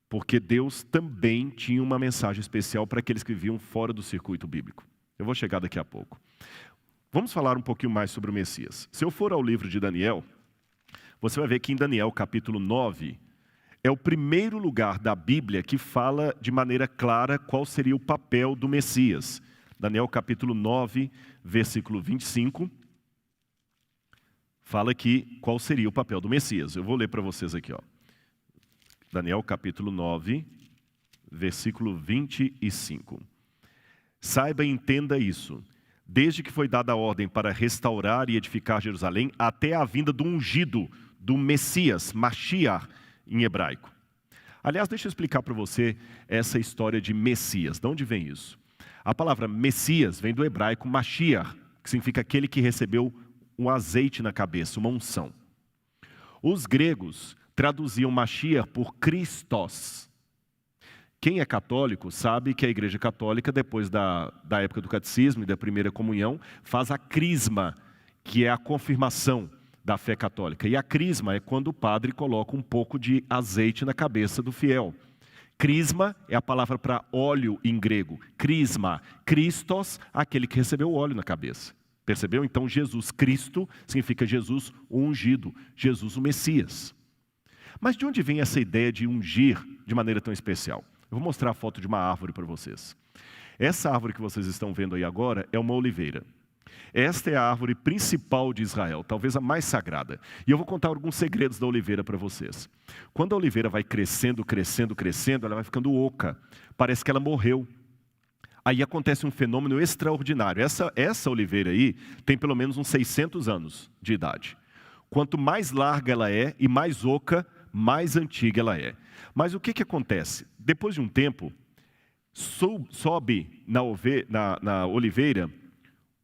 porque Deus também tinha uma mensagem especial para aqueles que viviam fora do circuito bíblico. Eu vou chegar daqui a pouco. Vamos falar um pouquinho mais sobre o Messias. Se eu for ao livro de Daniel, você vai ver que em Daniel capítulo 9, é o primeiro lugar da Bíblia que fala de maneira clara qual seria o papel do Messias. Daniel capítulo 9, versículo 25, fala aqui qual seria o papel do Messias. Eu vou ler para vocês aqui, ó. Daniel capítulo 9, versículo 25. Saiba e entenda isso. Desde que foi dada a ordem para restaurar e edificar Jerusalém, até a vinda do ungido, do Messias, Mashiach, em hebraico. Aliás, deixa eu explicar para você essa história de Messias. De onde vem isso? A palavra Messias vem do hebraico Mashiach, que significa aquele que recebeu um azeite na cabeça, uma unção. Os gregos traduziam Mashiach por Christos. Quem é católico sabe que a Igreja Católica, depois da época do catecismo e da primeira comunhão, faz a crisma, que é a confirmação da fé católica. E a crisma é quando o padre coloca um pouco de azeite na cabeça do fiel. Crisma é a palavra para óleo em grego. Crisma, Christos, aquele que recebeu o óleo na cabeça. Percebeu? Então Jesus Cristo significa Jesus o ungido, Jesus o Messias. Mas de onde vem essa ideia de ungir de maneira tão especial? Eu vou mostrar a foto de uma árvore para vocês. Essa árvore que vocês estão vendo aí agora é uma oliveira. Esta é a árvore principal de Israel, talvez a mais sagrada. E eu vou contar alguns segredos da oliveira para vocês. Quando a oliveira vai crescendo, crescendo, crescendo, ela vai ficando oca. Parece que ela morreu. Aí acontece um fenômeno extraordinário. Essa oliveira aí tem pelo menos uns 600 anos de idade. Quanto mais larga ela é e mais oca, mais antiga ela é. Mas o que acontece? Depois de um tempo, sobe na oliveira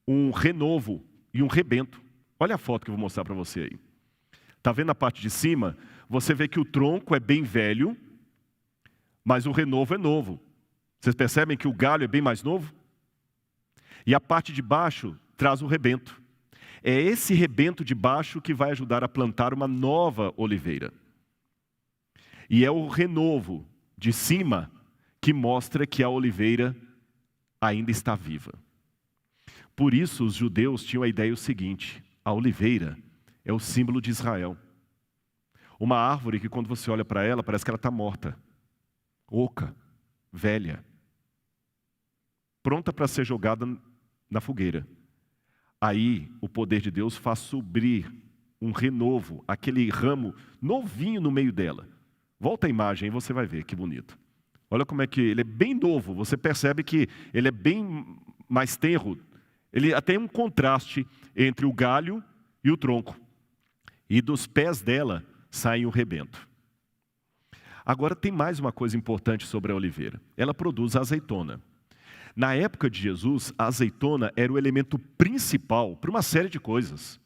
um renovo e um rebento. Olha a foto que eu vou mostrar para você aí. Está vendo a parte de cima? Você vê que o tronco é bem velho, mas o renovo é novo. Vocês percebem que o galho é bem mais novo? E a parte de baixo traz o rebento. É esse rebento de baixo que vai ajudar a plantar uma nova oliveira. E é o renovo de cima que mostra que a oliveira ainda está viva. Por isso os judeus tinham a ideia seguinte: a oliveira é o símbolo de Israel. Uma árvore que quando você olha para ela, parece que ela está morta, oca, velha, pronta para ser jogada na fogueira. Aí o poder de Deus faz subir um renovo, aquele ramo novinho no meio dela. Volta a imagem e você vai ver que bonito. Olha como é que ele é bem novo, você percebe que ele é bem mais tenro. Ele até tem um contraste entre o galho e o tronco. E dos pés dela sai um rebento. Agora tem mais uma coisa importante sobre a oliveira. Ela produz a azeitona. Na época de Jesus, a azeitona era o elemento principal para uma série de coisas.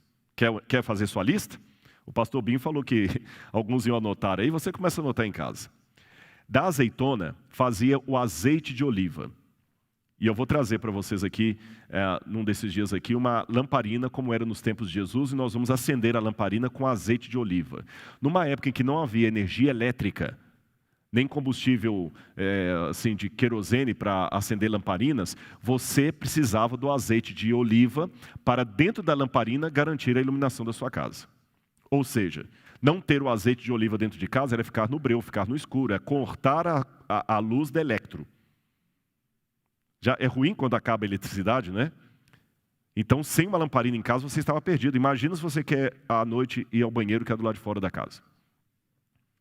Quer fazer sua lista? O pastor Binho falou que alguns iam anotar aí, você começa a anotar em casa. Da azeitona fazia o azeite de oliva. E eu vou trazer para vocês aqui, num desses dias aqui, uma lamparina como era nos tempos de Jesus, e nós vamos acender a lamparina com azeite de oliva. Numa época em que não havia energia elétrica, nem combustível assim, de querosene para acender lamparinas, você precisava do azeite de oliva para dentro da lamparina garantir a iluminação da sua casa. Ou seja, Não ter o azeite de oliva dentro de casa era ficar no breu, ficar no escuro, é cortar a luz da eletro. Já é ruim quando acaba a eletricidade, né? Então, sem uma lamparina em casa, você estava perdido. Imagina se você quer, à noite, ir ao banheiro que é do lado de fora da casa.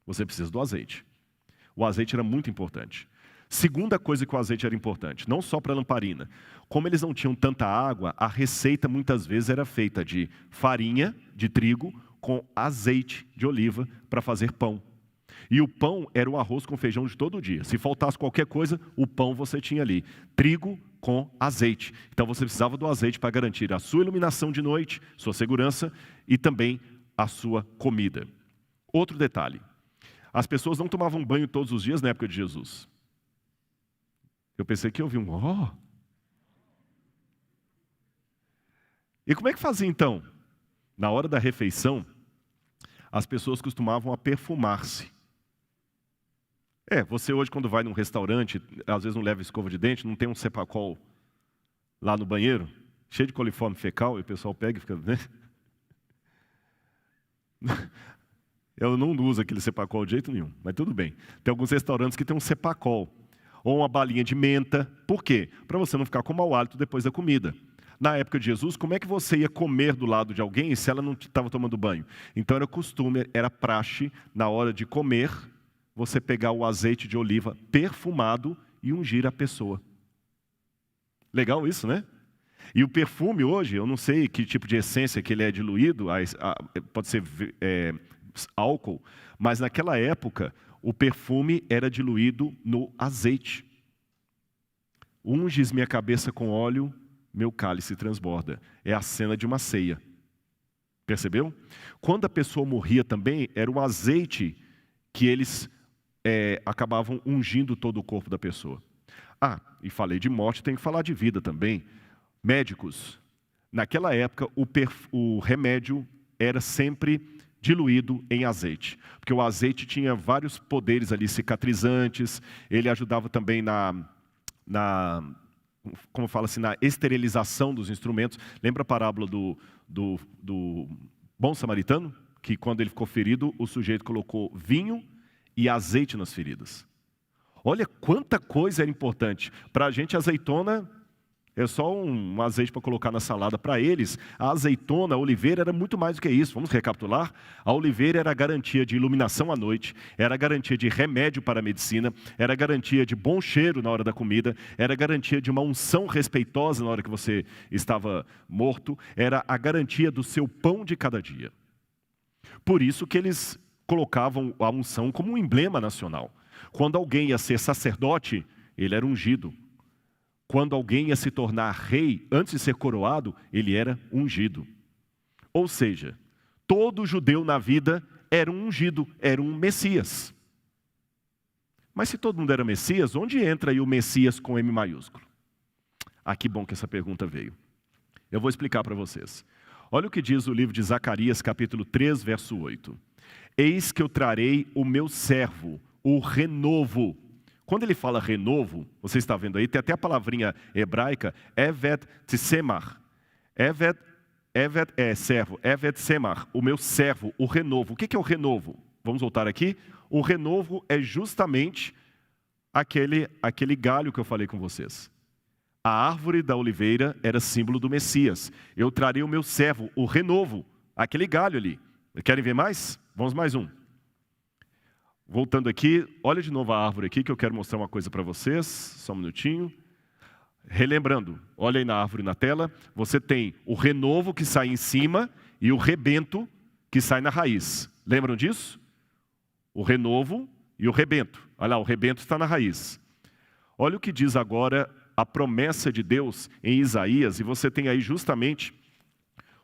Você precisa do azeite. O azeite era muito importante. Segunda coisa que o azeite era importante, não só para a lamparina. Como eles não tinham tanta água, a receita muitas vezes era feita de farinha de trigo com azeite de oliva para fazer pão. E o pão era o arroz com feijão de todo dia. Se faltasse qualquer coisa, o pão você tinha ali. Trigo com azeite. Então você precisava do azeite para garantir a sua iluminação de noite, sua segurança e também a sua comida. Outro detalhe. As pessoas não tomavam banho todos os dias na época de Jesus. Eu pensei que eu vi um ó. E como é que fazia então? Na hora da refeição, as pessoas costumavam a perfumar-se. Você hoje quando vai num restaurante, às vezes não leva escova de dente, não tem um Cepacol lá no banheiro, cheio de coliforme fecal, e o pessoal pega e fica... Né? Eu não uso aquele Cepacol de jeito nenhum, mas tudo bem. Tem alguns restaurantes que tem um Cepacol, ou uma balinha de menta. Por quê? Para você não ficar com mau hálito depois da comida. Na época de Jesus, como é que você ia comer do lado de alguém se ela não estava tomando banho? Então era costume, era praxe, na hora de comer, você pegar o azeite de oliva perfumado e ungir a pessoa. Legal isso, né? E o perfume hoje, eu não sei que tipo de essência que ele é diluído, pode ser álcool, mas naquela época o perfume era diluído no azeite. Unges minha cabeça com óleo, meu cálice transborda. É a cena de uma ceia. Percebeu? Quando a pessoa morria também, era o azeite que eles acabavam ungindo todo o corpo da pessoa. E falei de morte, tem que falar de vida também. Médicos, naquela época o remédio era sempre diluído em azeite, porque o azeite tinha vários poderes ali cicatrizantes, ele ajudava também como fala assim, na esterilização dos instrumentos. Lembra a parábola do bom samaritano? Que quando ele ficou ferido, o sujeito colocou vinho e azeite nas feridas. Olha quanta coisa era importante. Para a gente, a azeitona é só um azeite para colocar na salada. Para eles, a azeitona, a oliveira, era muito mais do que isso. Vamos recapitular? A oliveira era a garantia de iluminação à noite, era a garantia de remédio para a medicina, era a garantia de bom cheiro na hora da comida, era a garantia de uma unção respeitosa na hora que você estava morto, era a garantia do seu pão de cada dia. Por isso que eles colocavam a unção como um emblema nacional. Quando alguém ia ser sacerdote, ele era ungido. Quando alguém ia se tornar rei, antes de ser coroado, ele era ungido. Ou seja, todo judeu na vida era um ungido, era um Messias. Mas se todo mundo era Messias, onde entra aí o Messias com M maiúsculo? Que bom que essa pergunta veio. Eu vou explicar para vocês. Olha o que diz o livro de Zacarias, capítulo 3, verso 8. Eis que eu trarei o meu servo, o renovo. Quando ele fala renovo, você está vendo aí, tem até a palavrinha hebraica, Evet Tsemar. Evet é servo, Evet Tsemar, o meu servo, o renovo. O que é o renovo? Vamos voltar aqui. O renovo é justamente aquele galho que eu falei com vocês. A árvore da oliveira era símbolo do Messias. Eu trarei o meu servo, o renovo, aquele galho ali. Querem ver mais? Vamos mais um. Voltando aqui, olha de novo a árvore aqui, que eu quero mostrar uma coisa para vocês. Só um minutinho. Relembrando, olha aí na árvore na tela. Você tem o renovo que sai em cima e o rebento que sai na raiz. Lembram disso? O renovo e o rebento. Olha lá, o rebento está na raiz. Olha o que diz agora a promessa de Deus em Isaías. E você tem aí justamente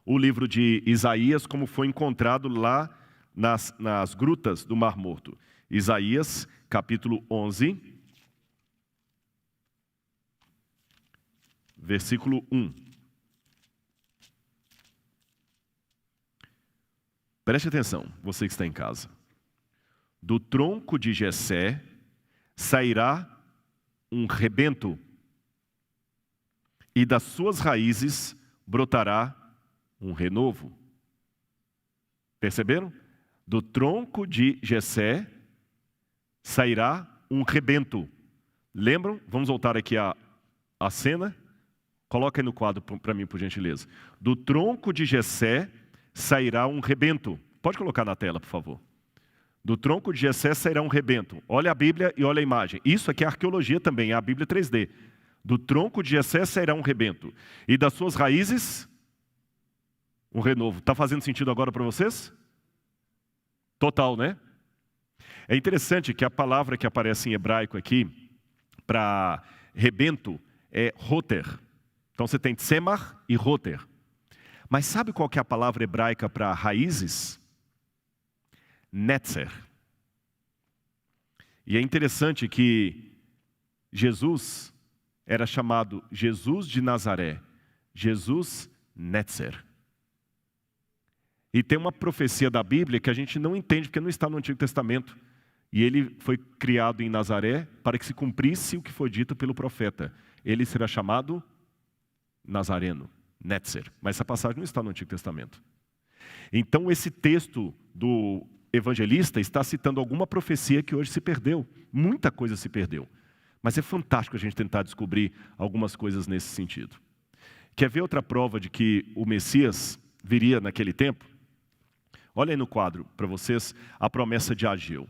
o livro de Isaías, como foi encontrado lá nas grutas do Mar Morto. Isaías, capítulo 11, versículo 1. Preste atenção, você que está em casa. Do tronco de Jessé sairá um rebento, e das suas raízes brotará um renovo. Perceberam? Do tronco de Jessé sairá um rebento. Lembram? Vamos voltar aqui a cena. Coloca aí no quadro para mim, por gentileza. Do tronco de Jessé sairá um rebento. Pode colocar na tela, por favor. Do tronco de Jessé sairá um rebento. Olha a Bíblia e olha a imagem. Isso aqui é arqueologia também, é a Bíblia 3D. Do tronco de Jessé sairá um rebento. E das suas raízes, um renovo. Está fazendo sentido agora para vocês? Total, né? É interessante que a palavra que aparece em hebraico aqui, para rebento, é roter. Então você tem tsemar e roter. Mas sabe qual que é a palavra hebraica para raízes? Netzer. E é interessante que Jesus era chamado Jesus de Nazaré, Jesus Netzer. E tem uma profecia da Bíblia que a gente não entende porque não está no Antigo Testamento. E ele foi criado em Nazaré para que se cumprisse o que foi dito pelo profeta. Ele será chamado Nazareno, Netzer. Mas essa passagem não está no Antigo Testamento. Então esse texto do evangelista está citando alguma profecia que hoje se perdeu. Muita coisa se perdeu. Mas é fantástico a gente tentar descobrir algumas coisas nesse sentido. Quer ver outra prova de que o Messias viria naquele tempo? Olha aí no quadro para vocês a promessa de Ageu.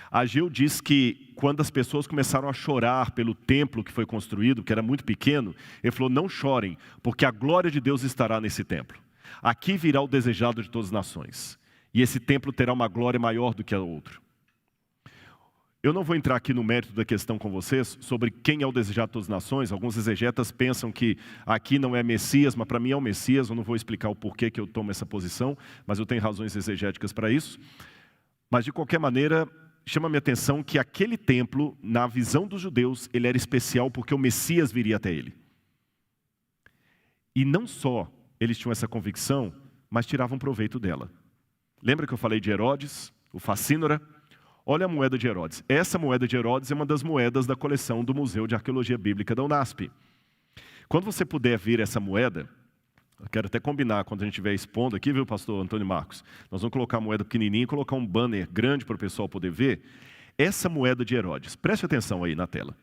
Ageu diz que quando as pessoas começaram a chorar pelo templo que foi construído, que era muito pequeno, ele falou, não chorem, porque a glória de Deus estará nesse templo. Aqui virá o desejado de todas as nações. E esse templo terá uma glória maior do que a outro. Eu não vou entrar aqui no mérito da questão com vocês sobre quem é o desejado de todas as nações. Alguns exegetas pensam que aqui não é Messias, mas para mim é o Messias. Eu não vou explicar o porquê que eu tomo essa posição, mas eu tenho razões exegéticas para isso. Mas de qualquer maneira, chama minha atenção que aquele templo, na visão dos judeus, ele era especial porque o Messias viria até ele. E não só eles tinham essa convicção, mas tiravam proveito dela. Lembra que eu falei de Herodes, o Facínora? Olha a moeda de Herodes. Essa moeda de Herodes é uma das moedas da coleção do Museu de Arqueologia Bíblica da UNASP. Quando você puder ver essa moeda, eu quero até combinar quando a gente estiver expondo aqui, viu, pastor Antônio Marcos? Nós vamos colocar a moeda pequenininha e colocar um banner grande para o pessoal poder ver. Essa moeda de Herodes, preste atenção aí na tela.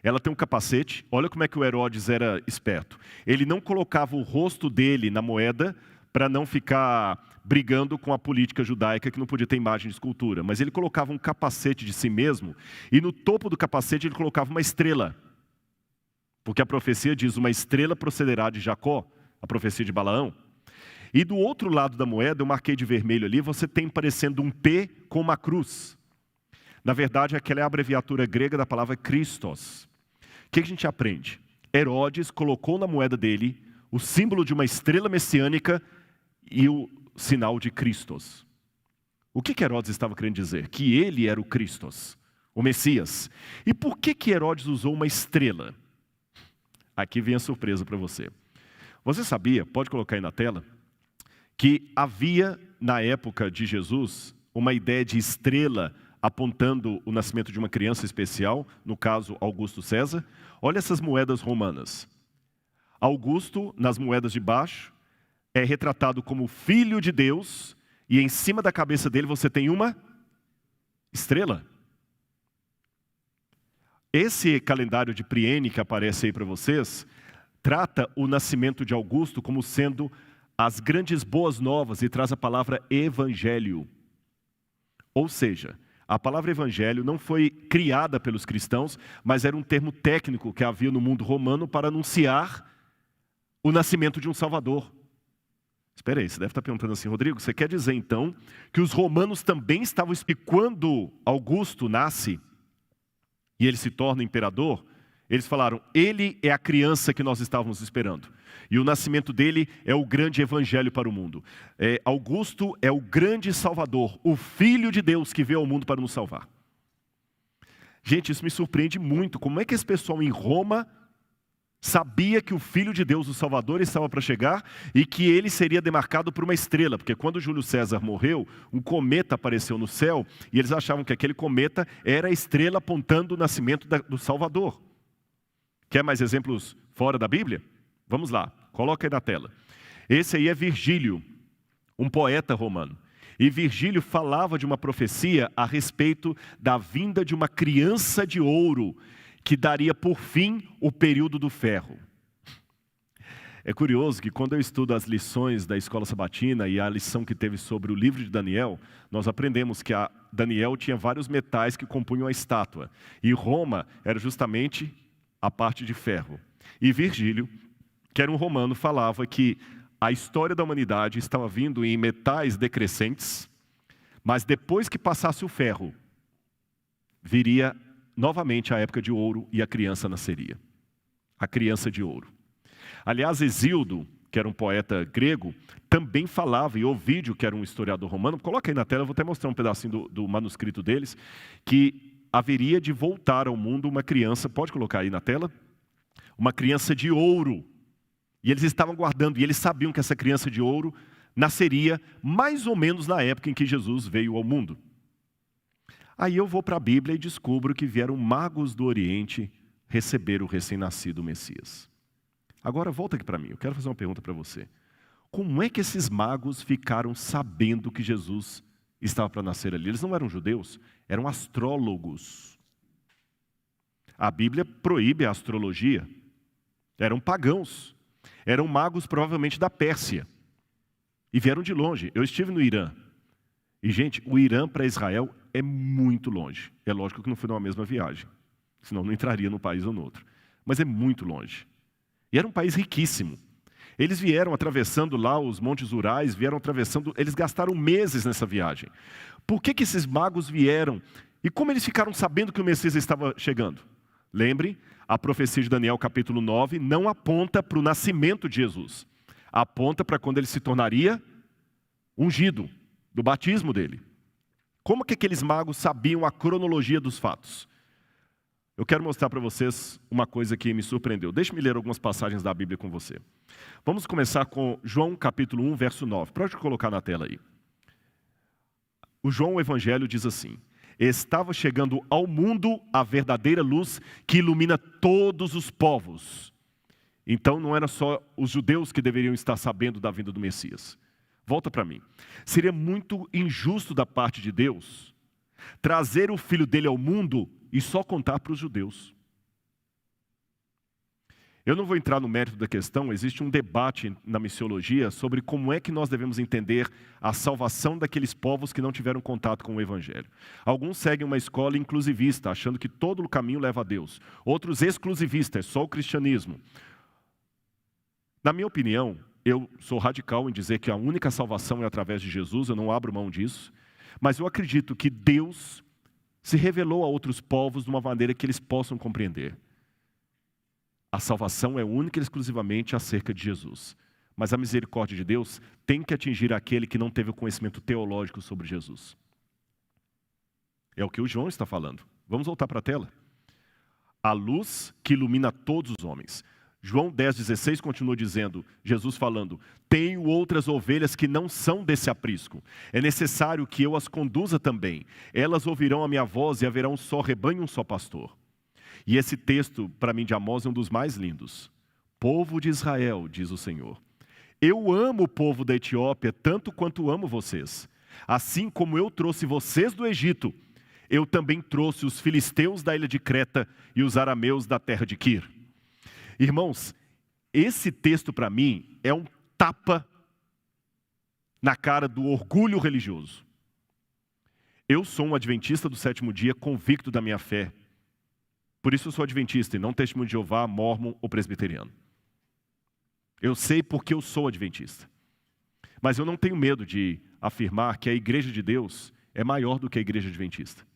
Ela tem um capacete, olha como é que o Herodes era esperto. Ele não colocava o rosto dele na moeda para não ficar brigando com a política judaica que não podia ter imagem de escultura. Mas ele colocava um capacete de si mesmo e no topo do capacete ele colocava uma estrela. Porque a profecia diz, uma estrela procederá de Jacó, a profecia de Balaão. E do outro lado da moeda, eu marquei de vermelho ali, você tem parecendo um P com uma cruz. Na verdade, aquela é a abreviatura grega da palavra Christos. O que a gente aprende? Herodes colocou na moeda dele o símbolo de uma estrela messiânica e o sinal de Christos. O que Herodes estava querendo dizer? Que ele era o Christos, o Messias. E por que Herodes usou uma estrela? Aqui vem a surpresa para você. Você sabia, pode colocar aí na tela, que havia na época de Jesus uma ideia de estrela apontando o nascimento de uma criança especial, no caso Augusto César? Olha essas moedas romanas. Augusto, nas moedas de baixo, é retratado como filho de Deus, e em cima da cabeça dele você tem uma estrela. Esse calendário de Priene que aparece aí para vocês, trata o nascimento de Augusto como sendo as grandes boas novas e traz a palavra evangelho. Ou seja, a palavra evangelho não foi criada pelos cristãos, mas era um termo técnico que havia no mundo romano para anunciar o nascimento de um Salvador. Espera aí, você deve estar perguntando assim, Rodrigo, você quer dizer então que os romanos também estavam... E quando Augusto nasce e ele se torna imperador, eles falaram, ele é a criança que nós estávamos esperando. E o nascimento dele é o grande evangelho para o mundo. Augusto é o grande salvador, o filho de Deus que veio ao mundo para nos salvar. Gente, isso me surpreende muito. Como é que esse pessoal em Roma sabia que o Filho de Deus, o Salvador, estava para chegar e que ele seria demarcado por uma estrela? Porque quando Júlio César morreu, um cometa apareceu no céu e eles achavam que aquele cometa era a estrela apontando o nascimento do Salvador. Quer mais exemplos fora da Bíblia? Vamos lá, coloca aí na tela. Esse aí é Virgílio, um poeta romano. E Virgílio falava de uma profecia a respeito da vinda de uma criança de ouro, que daria por fim o período do ferro. É curioso que quando eu estudo as lições da escola sabatina e a lição que teve sobre o livro de Daniel, nós aprendemos que Daniel tinha vários metais que compunham a estátua. E Roma era justamente a parte de ferro. E Virgílio, que era um romano, falava que a história da humanidade estava vindo em metais decrescentes, mas depois que passasse o ferro, viria novamente a época de ouro e a criança nasceria. A criança de ouro. Aliás, Hesíodo, que era um poeta grego, também falava, e Ovídio, que era um historiador romano, coloca aí na tela, eu vou até mostrar um pedacinho do manuscrito deles, que haveria de voltar ao mundo uma criança, pode colocar aí na tela? Uma criança de ouro. E eles estavam guardando, e eles sabiam que essa criança de ouro nasceria mais ou menos na época em que Jesus veio ao mundo. Aí eu vou para a Bíblia e descubro que vieram magos do Oriente receber o recém-nascido Messias. Agora volta aqui para mim, eu quero fazer uma pergunta para você. Como é que esses magos ficaram sabendo que Jesus estava para nascer ali? Eles não eram judeus, eram astrólogos. A Bíblia proíbe a astrologia. Eram pagãos. Eram magos provavelmente da Pérsia. E vieram de longe. Eu estive no Irã. E, gente, o Irã para Israel é muito longe. É lógico que não foi numa mesma viagem. Senão não entraria num país ou no outro. Mas é muito longe. E era um país riquíssimo. Eles vieram atravessando lá os Montes Urais, vieram atravessando, eles gastaram meses nessa viagem. Por que esses magos vieram? E como eles ficaram sabendo que o Messias estava chegando? Lembre, a profecia de Daniel capítulo 9 não aponta para o nascimento de Jesus. Aponta para quando ele se tornaria ungido, do batismo dele. Como que aqueles magos sabiam a cronologia dos fatos? Eu quero mostrar para vocês uma coisa que me surpreendeu. Deixe-me ler algumas passagens da Bíblia com você. Vamos começar com João capítulo 1, verso 9. Pode colocar na tela aí. O João, o Evangelho, diz assim: estava chegando ao mundo a verdadeira luz que ilumina todos os povos. Então não era só os judeus que deveriam estar sabendo da vinda do Messias. Volta para mim. Seria muito injusto da parte de Deus trazer o filho dele ao mundo e só contar para os judeus. Eu não vou entrar no mérito da questão, existe um debate na missiologia sobre como é que nós devemos entender a salvação daqueles povos que não tiveram contato com o Evangelho. Alguns seguem uma escola inclusivista, achando que todo o caminho leva a Deus. Outros exclusivistas, é só o cristianismo. Na minha opinião, eu sou radical em dizer que a única salvação é através de Jesus, eu não abro mão disso. Mas eu acredito que Deus se revelou a outros povos de uma maneira que eles possam compreender. A salvação é única e exclusivamente acerca de Jesus. Mas a misericórdia de Deus tem que atingir aquele que não teve o conhecimento teológico sobre Jesus. É o que o João está falando. Vamos voltar para a tela. A luz que ilumina todos os homens. João 10,16 continua dizendo, Jesus falando: tenho outras ovelhas que não são desse aprisco. É necessário que eu as conduza também. Elas ouvirão a minha voz e haverá um só rebanho e um só pastor. E esse texto, para mim, de Amós, é um dos mais lindos. Povo de Israel, diz o Senhor, eu amo o povo da Etiópia tanto quanto amo vocês. Assim como eu trouxe vocês do Egito, eu também trouxe os filisteus da ilha de Creta e os arameus da terra de Quir. Irmãos, esse texto para mim é um tapa na cara do orgulho religioso. Eu sou um adventista do sétimo dia, convicto da minha fé. Por isso eu sou adventista e não testemunho de Jeová, mórmon ou presbiteriano. Eu sei porque eu sou adventista. Mas eu não tenho medo de afirmar que a igreja de Deus é maior do que a igreja adventista.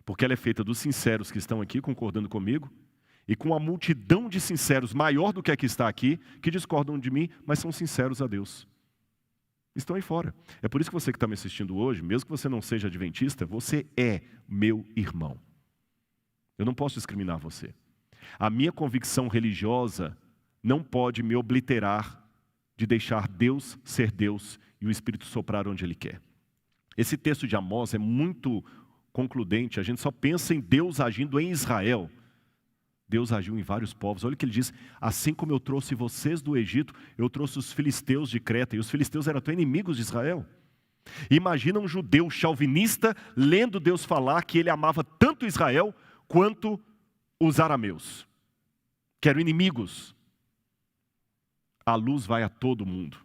Porque ela é feita dos sinceros que estão aqui concordando comigo e com a multidão de sinceros maior do que a que está aqui, que discordam de mim, mas são sinceros a Deus. Estão aí fora. É por isso que você que está me assistindo hoje, mesmo que você não seja adventista, você é meu irmão. Eu não posso discriminar você. A minha convicção religiosa não pode me obliterar de deixar Deus ser Deus e o Espírito soprar onde Ele quer. Esse texto de Amós é muito concludente. A gente só pensa em Deus agindo em Israel. Deus agiu em vários povos. Olha o que ele diz: assim como eu trouxe vocês do Egito, eu trouxe os filisteus de Creta. E os filisteus eram até inimigos de Israel. Imagina um judeu chauvinista lendo Deus falar que ele amava tanto Israel quanto os arameus, que eram inimigos. A luz vai a todo mundo.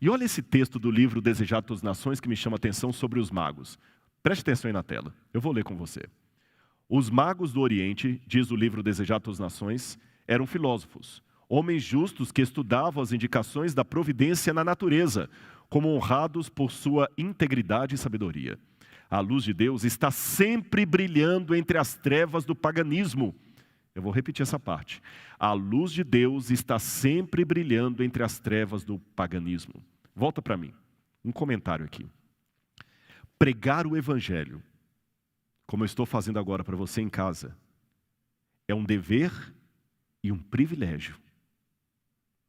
E olha esse texto do livro Desejado das Nações que me chama a atenção sobre os magos. Preste atenção aí na tela, eu vou ler com você. Os magos do Oriente, diz o livro Desejado das Nações, eram filósofos, homens justos que estudavam as indicações da providência na natureza, como honrados por sua integridade e sabedoria. A luz de Deus está sempre brilhando entre as trevas do paganismo. Eu vou repetir essa parte. A luz de Deus está sempre brilhando entre as trevas do paganismo. Volta para mim. Um comentário aqui. Pregar o evangelho, como eu estou fazendo agora para você em casa, é um dever e um privilégio,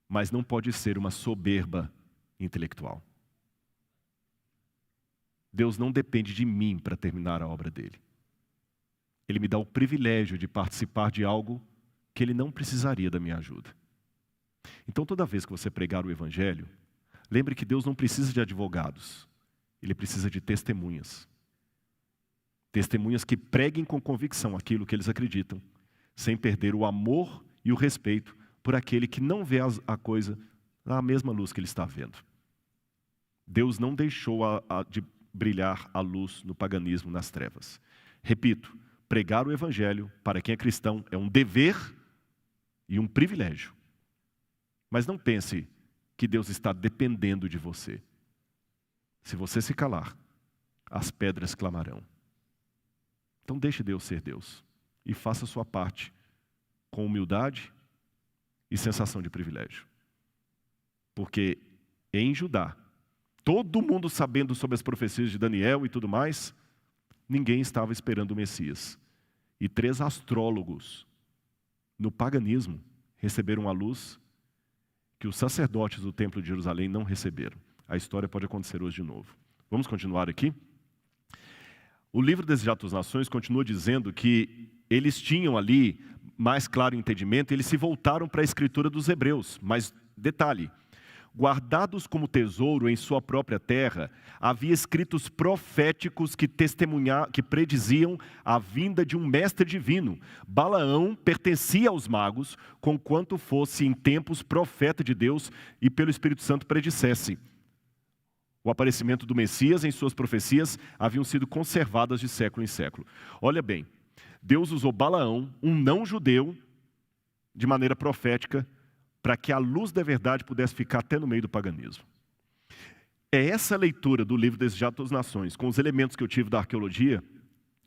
mas não pode ser uma soberba intelectual. Deus não depende de mim para terminar a obra dele. Ele me dá o privilégio de participar de algo que ele não precisaria da minha ajuda. Então, toda vez que você pregar o evangelho, lembre que Deus não precisa de advogados, ele precisa de testemunhas. Testemunhas que preguem com convicção aquilo que eles acreditam, sem perder o amor e o respeito por aquele que não vê a coisa na mesma luz que ele está vendo. Deus não deixou de brilhar a luz no paganismo, nas trevas. Repito, pregar o evangelho para quem é cristão é um dever e um privilégio. Mas não pense que Deus está dependendo de você. Se você se calar, as pedras clamarão. Então deixe Deus ser Deus e faça a sua parte com humildade e sensação de privilégio. Porque em Judá, todo mundo sabendo sobre as profecias de Daniel e tudo mais, ninguém estava esperando o Messias. E 3 astrólogos no paganismo receberam a luz que os sacerdotes do templo de Jerusalém não receberam. A história pode acontecer hoje de novo. Vamos continuar aqui? O livro Desejado das Nações continua dizendo que eles tinham ali mais claro entendimento e eles se voltaram para a escritura dos hebreus. Mas, detalhe, guardados como tesouro em sua própria terra, havia escritos proféticos que prediziam a vinda de um mestre divino. Balaão pertencia aos magos, conquanto fosse em tempos profeta de Deus e pelo Espírito Santo predissesse. O aparecimento do Messias em suas profecias haviam sido conservadas de século em século. Olha bem, Deus usou Balaão, um não-judeu, de maneira profética, para que a luz da verdade pudesse ficar até no meio do paganismo. É essa leitura do livro Desejado das Nações, com os elementos que eu tive da arqueologia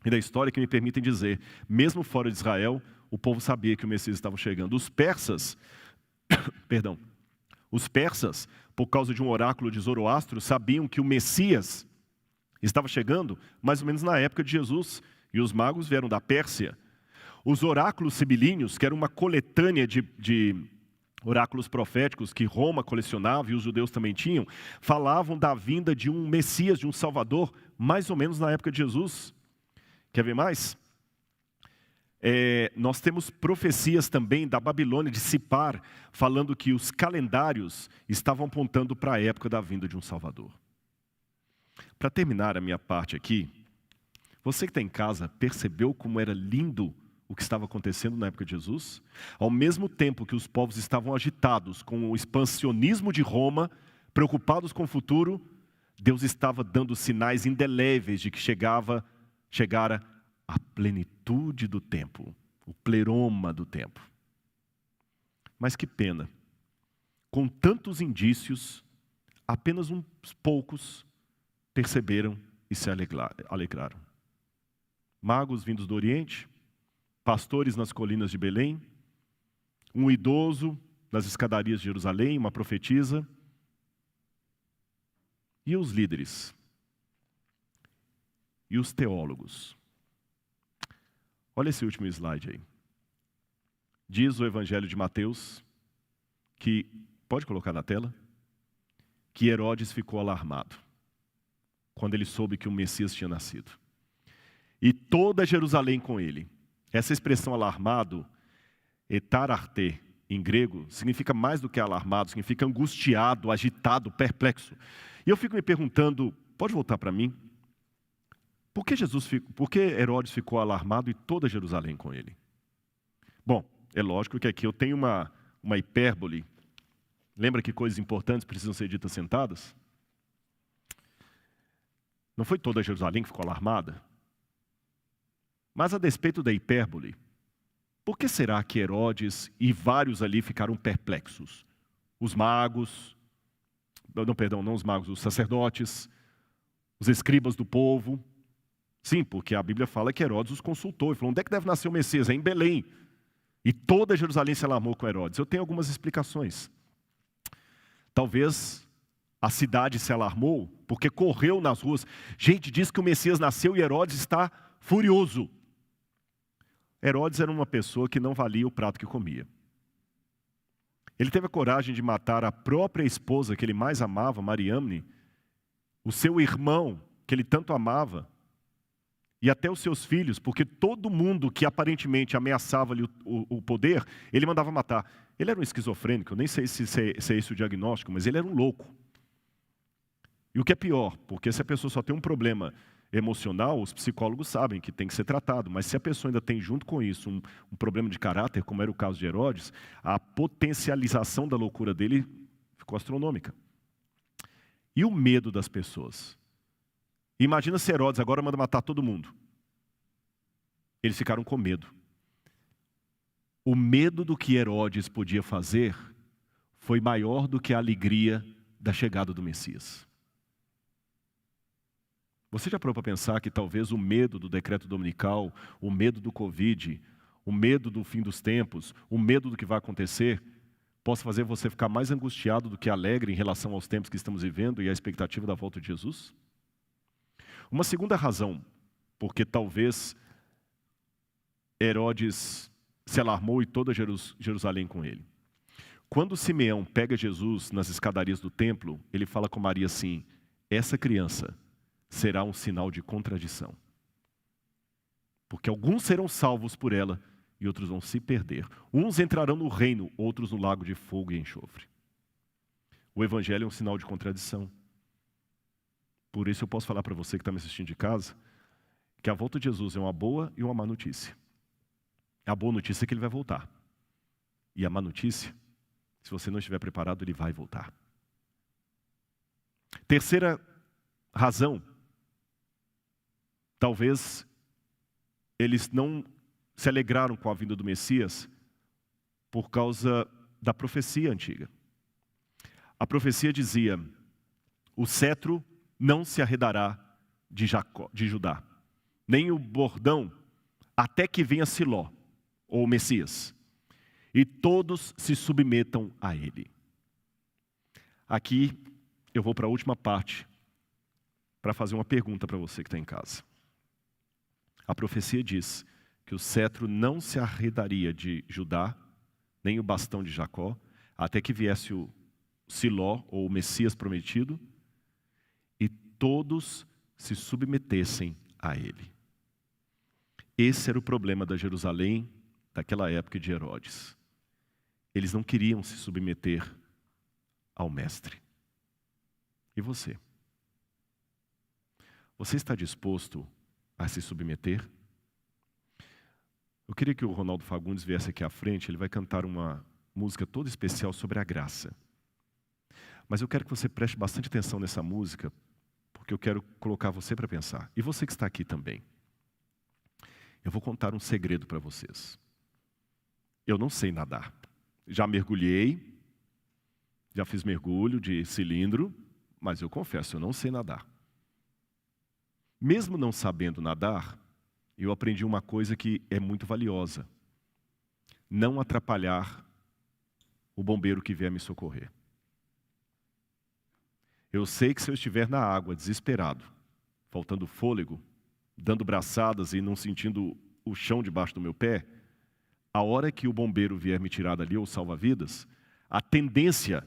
e da história, que me permitem dizer, mesmo fora de Israel, o povo sabia que o Messias estava chegando. Os persas, por causa de um oráculo de Zoroastro, sabiam que o Messias estava chegando mais ou menos na época de Jesus, e os magos vieram da Pérsia. Os oráculos sibilíneos, que era uma coletânea de oráculos proféticos que Roma colecionava e os judeus também tinham, falavam da vinda de um Messias, de um Salvador, mais ou menos na época de Jesus. Quer ver mais? Nós temos profecias também da Babilônia, de Sipar, falando que os calendários estavam apontando para a época da vinda de um Salvador. Para terminar a minha parte aqui, você que está em casa, percebeu como era lindo o que estava acontecendo na época de Jesus? Ao mesmo tempo que os povos estavam agitados com o expansionismo de Roma, preocupados com o futuro, Deus estava dando sinais indeléveis de que chegara a plenitude do tempo, o pleroma do tempo. Mas que pena, com tantos indícios, apenas uns poucos perceberam e se alegraram. Magos vindos do Oriente, pastores nas colinas de Belém, um idoso nas escadarias de Jerusalém, uma profetisa, e os líderes, e os teólogos. Olha esse último slide aí. Diz o Evangelho de Mateus, que, pode colocar na tela, que Herodes ficou alarmado quando ele soube que o Messias tinha nascido. E toda Jerusalém com ele. Essa expressão alarmado, etararte, em grego, significa mais do que alarmado, significa angustiado, agitado, perplexo. E eu fico me perguntando, pode voltar para mim? Por que Herodes ficou alarmado e toda Jerusalém com ele? Bom, é lógico que aqui eu tenho uma hipérbole. Lembra que coisas importantes precisam ser ditas sentadas? Não foi toda Jerusalém que ficou alarmada? Mas a despeito da hipérbole, por que será que Herodes e vários ali ficaram perplexos? Os magos, não os magos, os sacerdotes, os escribas do povo. Sim, porque a Bíblia fala que Herodes os consultou e falou: onde é que deve nascer o Messias? É em Belém. E toda Jerusalém se alarmou com Herodes. Eu tenho algumas explicações. Talvez a cidade se alarmou porque correu nas ruas. Gente, diz que o Messias nasceu e Herodes está furioso. Herodes era uma pessoa que não valia o prato que comia. Ele teve a coragem de matar a própria esposa que ele mais amava, Mariamne, o seu irmão que ele tanto amava, e até os seus filhos, porque todo mundo que aparentemente ameaçava-lhe o poder, ele mandava matar. Ele era um esquizofrênico, eu nem sei se é esse o diagnóstico, mas ele era um louco. E o que é pior, porque se a pessoa só tem um problema emocional, os psicólogos sabem que tem que ser tratado, mas se a pessoa ainda tem junto com isso um problema de caráter, como era o caso de Herodes, a potencialização da loucura dele ficou astronômica. E o medo das pessoas? Imagina se Herodes agora manda matar todo mundo. Eles ficaram com medo. O medo do que Herodes podia fazer foi maior do que a alegria da chegada do Messias. Você já parou para pensar que talvez o medo do decreto dominical, o medo do Covid, o medo do fim dos tempos, o medo do que vai acontecer, possa fazer você ficar mais angustiado do que alegre em relação aos tempos que estamos vivendo e à expectativa da volta de Jesus? Uma segunda razão, porque talvez Herodes se alarmou e toda Jerusalém com ele. Quando Simeão pega Jesus nas escadarias do templo, ele fala com Maria assim: essa criança será um sinal de contradição. Porque alguns serão salvos por ela e outros vão se perder. Uns entrarão no reino, outros no lago de fogo e enxofre. O evangelho é um sinal de contradição. Por isso eu posso falar para você que está me assistindo de casa, que a volta de Jesus é uma boa e uma má notícia. A boa notícia é que ele vai voltar. E a má notícia, se você não estiver preparado, ele vai voltar. Terceira razão, talvez eles não se alegraram com a vinda do Messias por causa da profecia antiga. A profecia dizia: o cetro não se arredará de Judá, nem o bordão, até que venha Siló, ou o Messias, e todos se submetam a ele. Aqui eu vou para a última parte, para fazer uma pergunta para você que está em casa. A profecia diz que o cetro não se arredaria de Judá, nem o bastão de Jacó, até que viesse o Siló, ou o Messias prometido, e todos se submetessem a ele. Esse era o problema da Jerusalém, daquela época de Herodes. Eles não queriam se submeter ao mestre. E você? Você está disposto a se submeter? Eu queria que o Ronaldo Fagundes viesse aqui à frente, ele vai cantar uma música toda especial sobre a graça. Mas eu quero que você preste bastante atenção nessa música, porque eu quero colocar você para pensar. E você que está aqui também. Eu vou contar um segredo para vocês. Eu não sei nadar. Já mergulhei, já fiz mergulho de cilindro, mas eu confesso, eu não sei nadar. Mesmo não sabendo nadar, eu aprendi uma coisa que é muito valiosa: não atrapalhar o bombeiro que vier me socorrer. Eu sei que se eu estiver na água desesperado, faltando fôlego, dando braçadas e não sentindo o chão debaixo do meu pé, a hora que o bombeiro vier me tirar dali, ou salva-vidas, a tendência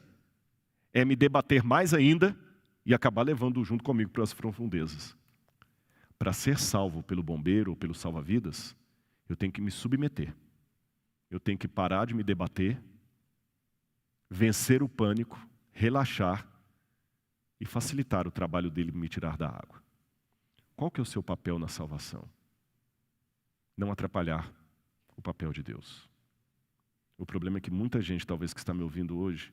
é me debater mais ainda e acabar levando junto comigo para as profundezas. Para ser salvo pelo bombeiro ou pelo salva-vidas, eu tenho que me submeter. Eu tenho que parar de me debater, vencer o pânico, relaxar e facilitar o trabalho dele me tirar da água. Qual que é o seu papel na salvação? Não atrapalhar o papel de Deus. O problema é que muita gente, talvez que está me ouvindo hoje,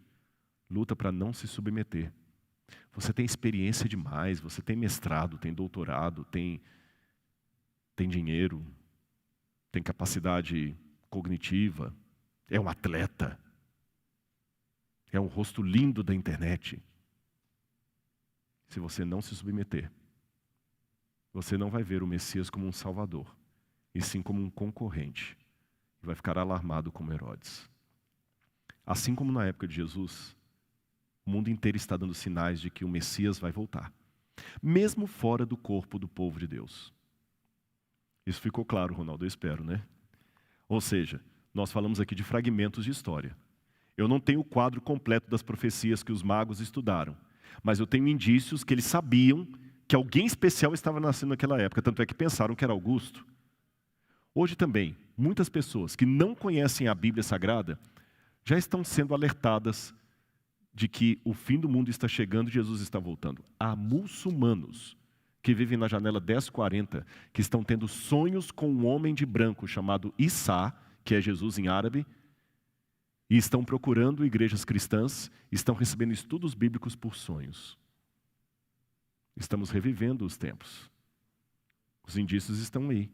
luta para não se submeter. Você tem experiência demais, você tem mestrado, tem doutorado, tem dinheiro, tem capacidade cognitiva, é um atleta, é um rosto lindo da internet. Se você não se submeter, você não vai ver o Messias como um salvador, e sim como um concorrente. E vai ficar alarmado como Herodes. Assim como na época de Jesus, o mundo inteiro está dando sinais de que o Messias vai voltar, mesmo fora do corpo do povo de Deus. Isso ficou claro, Ronaldo, eu espero, né? Ou seja, nós falamos aqui de fragmentos de história. Eu não tenho o quadro completo das profecias que os magos estudaram, mas eu tenho indícios que eles sabiam que alguém especial estava nascendo naquela época, tanto é que pensaram que era Augusto. Hoje também, muitas pessoas que não conhecem a Bíblia Sagrada já estão sendo alertadas de que o fim do mundo está chegando e Jesus está voltando. Há muçulmanos que vivem na janela 1040, que estão tendo sonhos com um homem de branco chamado Issa, que é Jesus em árabe, e estão procurando igrejas cristãs, estão recebendo estudos bíblicos por sonhos. Estamos revivendo os tempos. Os indícios estão aí,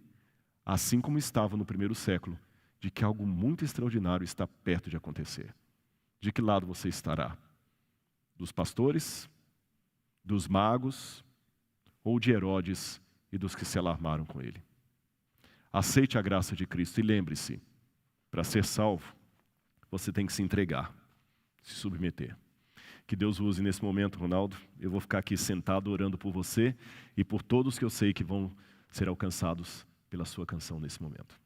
assim como estavam no primeiro século, de que algo muito extraordinário está perto de acontecer. De que lado você estará? Dos pastores, dos magos, ou de Herodes e dos que se alarmaram com ele? Aceite a graça de Cristo e lembre-se, para ser salvo, você tem que se entregar, se submeter. Que Deus use nesse momento, Ronaldo. Eu vou ficar aqui sentado orando por você e por todos que eu sei que vão ser alcançados pela sua canção nesse momento.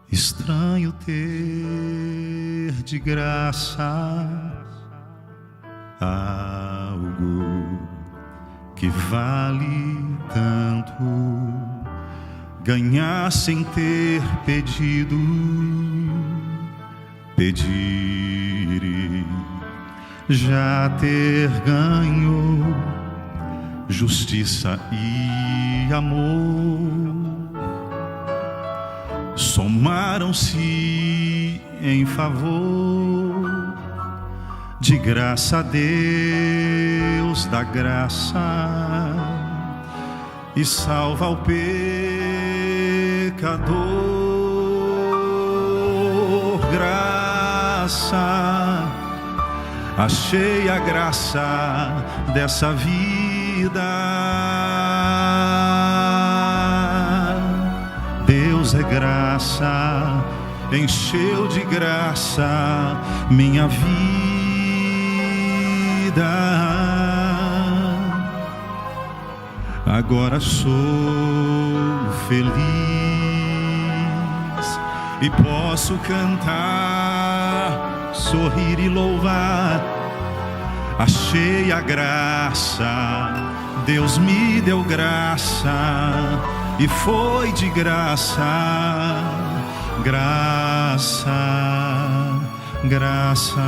Estranho ter de graça algo que vale tanto, ganhar sem ter pedido, pedir e já ter ganho justiça e amor. Somaram-se em favor, de graça a Deus dá graça e salva o pecador. Graça, achei a graça dessa vida. Deus é graça, encheu de graça minha vida. Agora sou feliz e posso cantar, sorrir e louvar. Achei a graça, Deus me deu graça e foi de graça, graça, graça.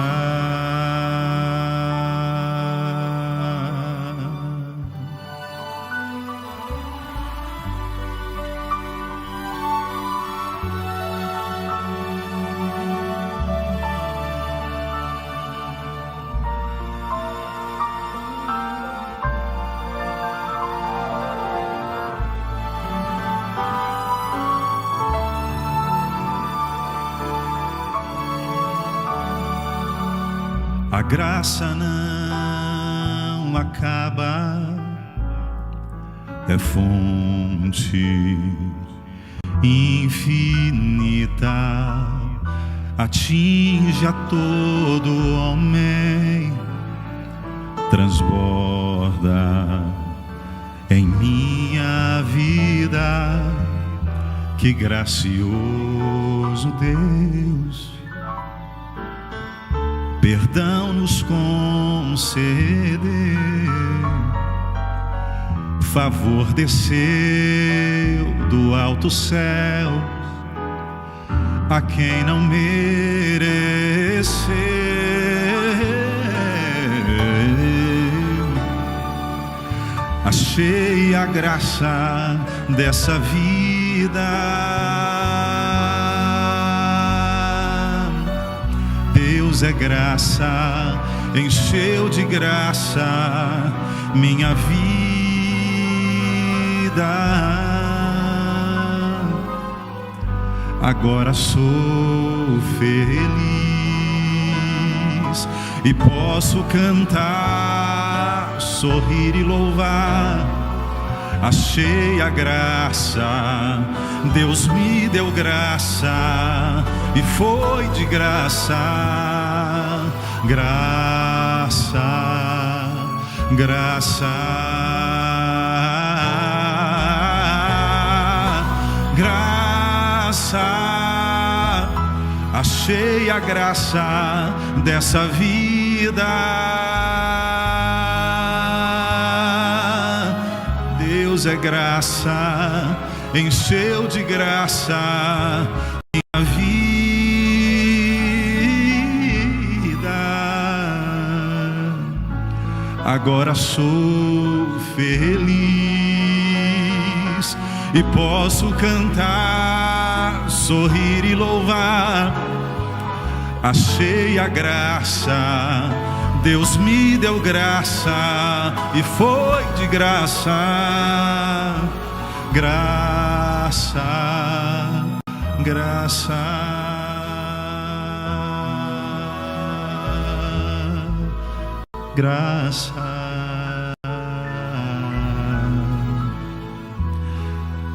A graça não acaba, é fonte infinita, atinge a todo homem, transborda em minha vida. Que gracioso Deus, perdão nos conceder, favor desceu do alto céu a quem não mereceu. Achei a graça dessa vida, Deus é graça, encheu de graça minha vida. Agora sou feliz e posso cantar, sorrir e louvar. Achei a graça, Deus me deu graça e foi de graça. Graça, graça, graça. Achei a graça dessa vida. Deus é graça, encheu de graça minha vida. Agora sou feliz e posso cantar, sorrir e louvar. Achei a graça, Deus me deu graça e foi de graça. Graça, graça, graça,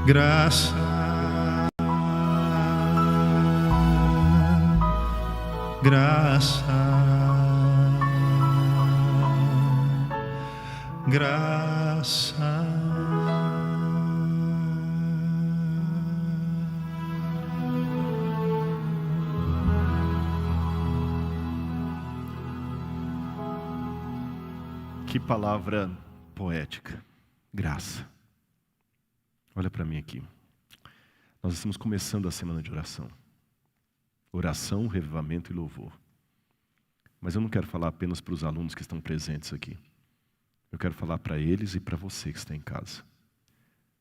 graça, graça, graça. Que palavra poética, graça. Olha para mim aqui. Nós estamos começando a semana de oração. Oração, revivamento e louvor. Mas eu não quero falar apenas para os alunos que estão presentes aqui. Eu quero falar para eles e para você que está em casa.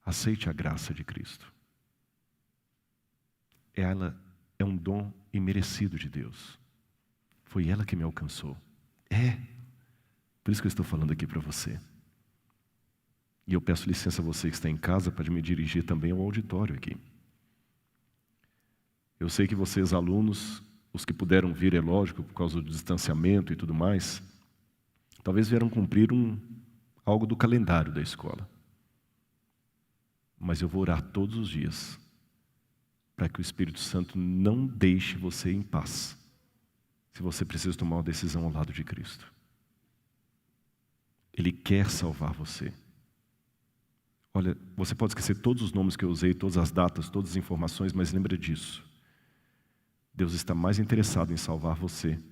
Aceite a graça de Cristo. Ela é um dom imerecido de Deus. Foi ela que me alcançou. Por isso que eu estou falando aqui para você. E eu peço licença a você que está em casa para me dirigir também ao auditório aqui. Eu sei que vocês, alunos, os que puderam vir, é lógico, por causa do distanciamento e tudo mais, talvez vieram cumprir algo do calendário da escola. Mas eu vou orar todos os dias para que o Espírito Santo não deixe você em paz, se você precisa tomar uma decisão ao lado de Cristo. Ele quer salvar você. Olha, você pode esquecer todos os nomes que eu usei, todas as datas, todas as informações, mas lembra disso. Deus está mais interessado em salvar você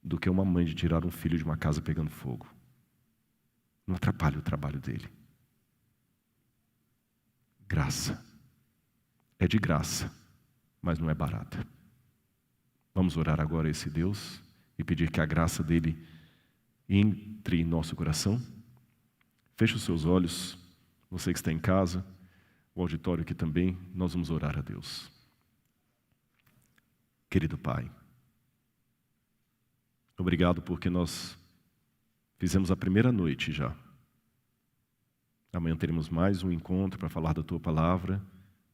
do que uma mãe de tirar um filho de uma casa pegando fogo. Não atrapalhe o trabalho dele. Graça. É de graça, mas não é barata. Vamos orar agora a esse Deus e pedir que a graça dele entre em nosso coração. Feche os seus olhos, você que está em casa, o auditório aqui também, nós vamos orar a Deus. Querido Pai, obrigado porque nós fizemos a primeira noite já. Amanhã teremos mais um encontro para falar da Tua Palavra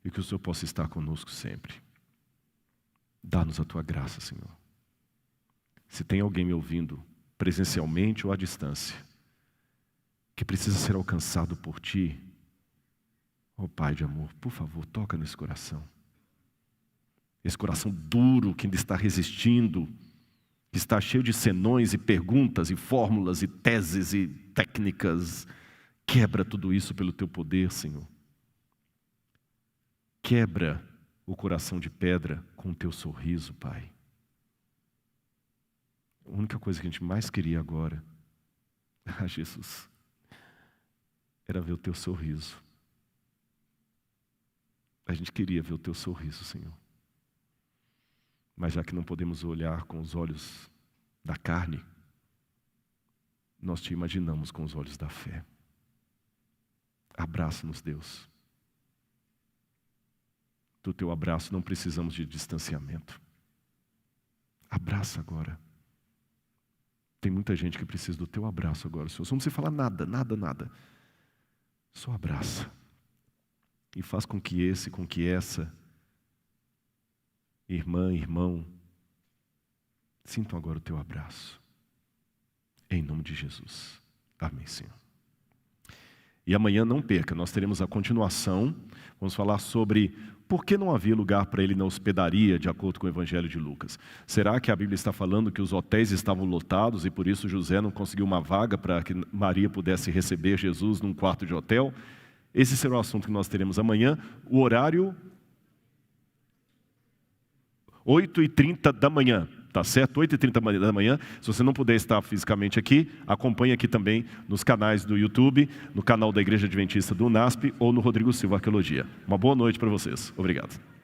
e que o Senhor possa estar conosco sempre. Dá-nos a Tua graça, Senhor. Se tem alguém me ouvindo, presencialmente ou à distância, que precisa ser alcançado por Ti, ó Pai de amor, por favor, toca nesse coração. Esse coração duro que ainda está resistindo, que está cheio de senões e perguntas e fórmulas e teses e técnicas. Quebra tudo isso pelo Teu poder, Senhor. Quebra o coração de pedra com o Teu sorriso, Pai. A única coisa que a gente mais queria agora, Jesus, era ver o Teu sorriso. A gente queria ver o Teu sorriso, Senhor. Mas já que não podemos olhar com os olhos da carne, nós Te imaginamos com os olhos da fé. Abraça-nos, Deus. Do Teu abraço não precisamos de distanciamento. Abraça agora. Tem muita gente que precisa do Teu abraço agora, Senhor. Não precisa falar nada, nada, nada. Só abraça. E faz com que essa irmã, irmão, sintam agora o Teu abraço. Em nome de Jesus. Amém, Senhor. E amanhã não perca, nós teremos a continuação. Vamos falar sobre por que não havia lugar para ele na hospedaria, de acordo com o Evangelho de Lucas. Será que a Bíblia está falando que os hotéis estavam lotados e por isso José não conseguiu uma vaga para que Maria pudesse receber Jesus num quarto de hotel? Esse será o assunto que nós teremos amanhã. O horário, 8h30 da manhã. Tá certo? 8h30 da manhã. Se você não puder estar fisicamente aqui, acompanhe aqui também nos canais do YouTube, no canal da Igreja Adventista do UNASP ou no Rodrigo Silva Arqueologia. Uma boa noite para vocês. Obrigado.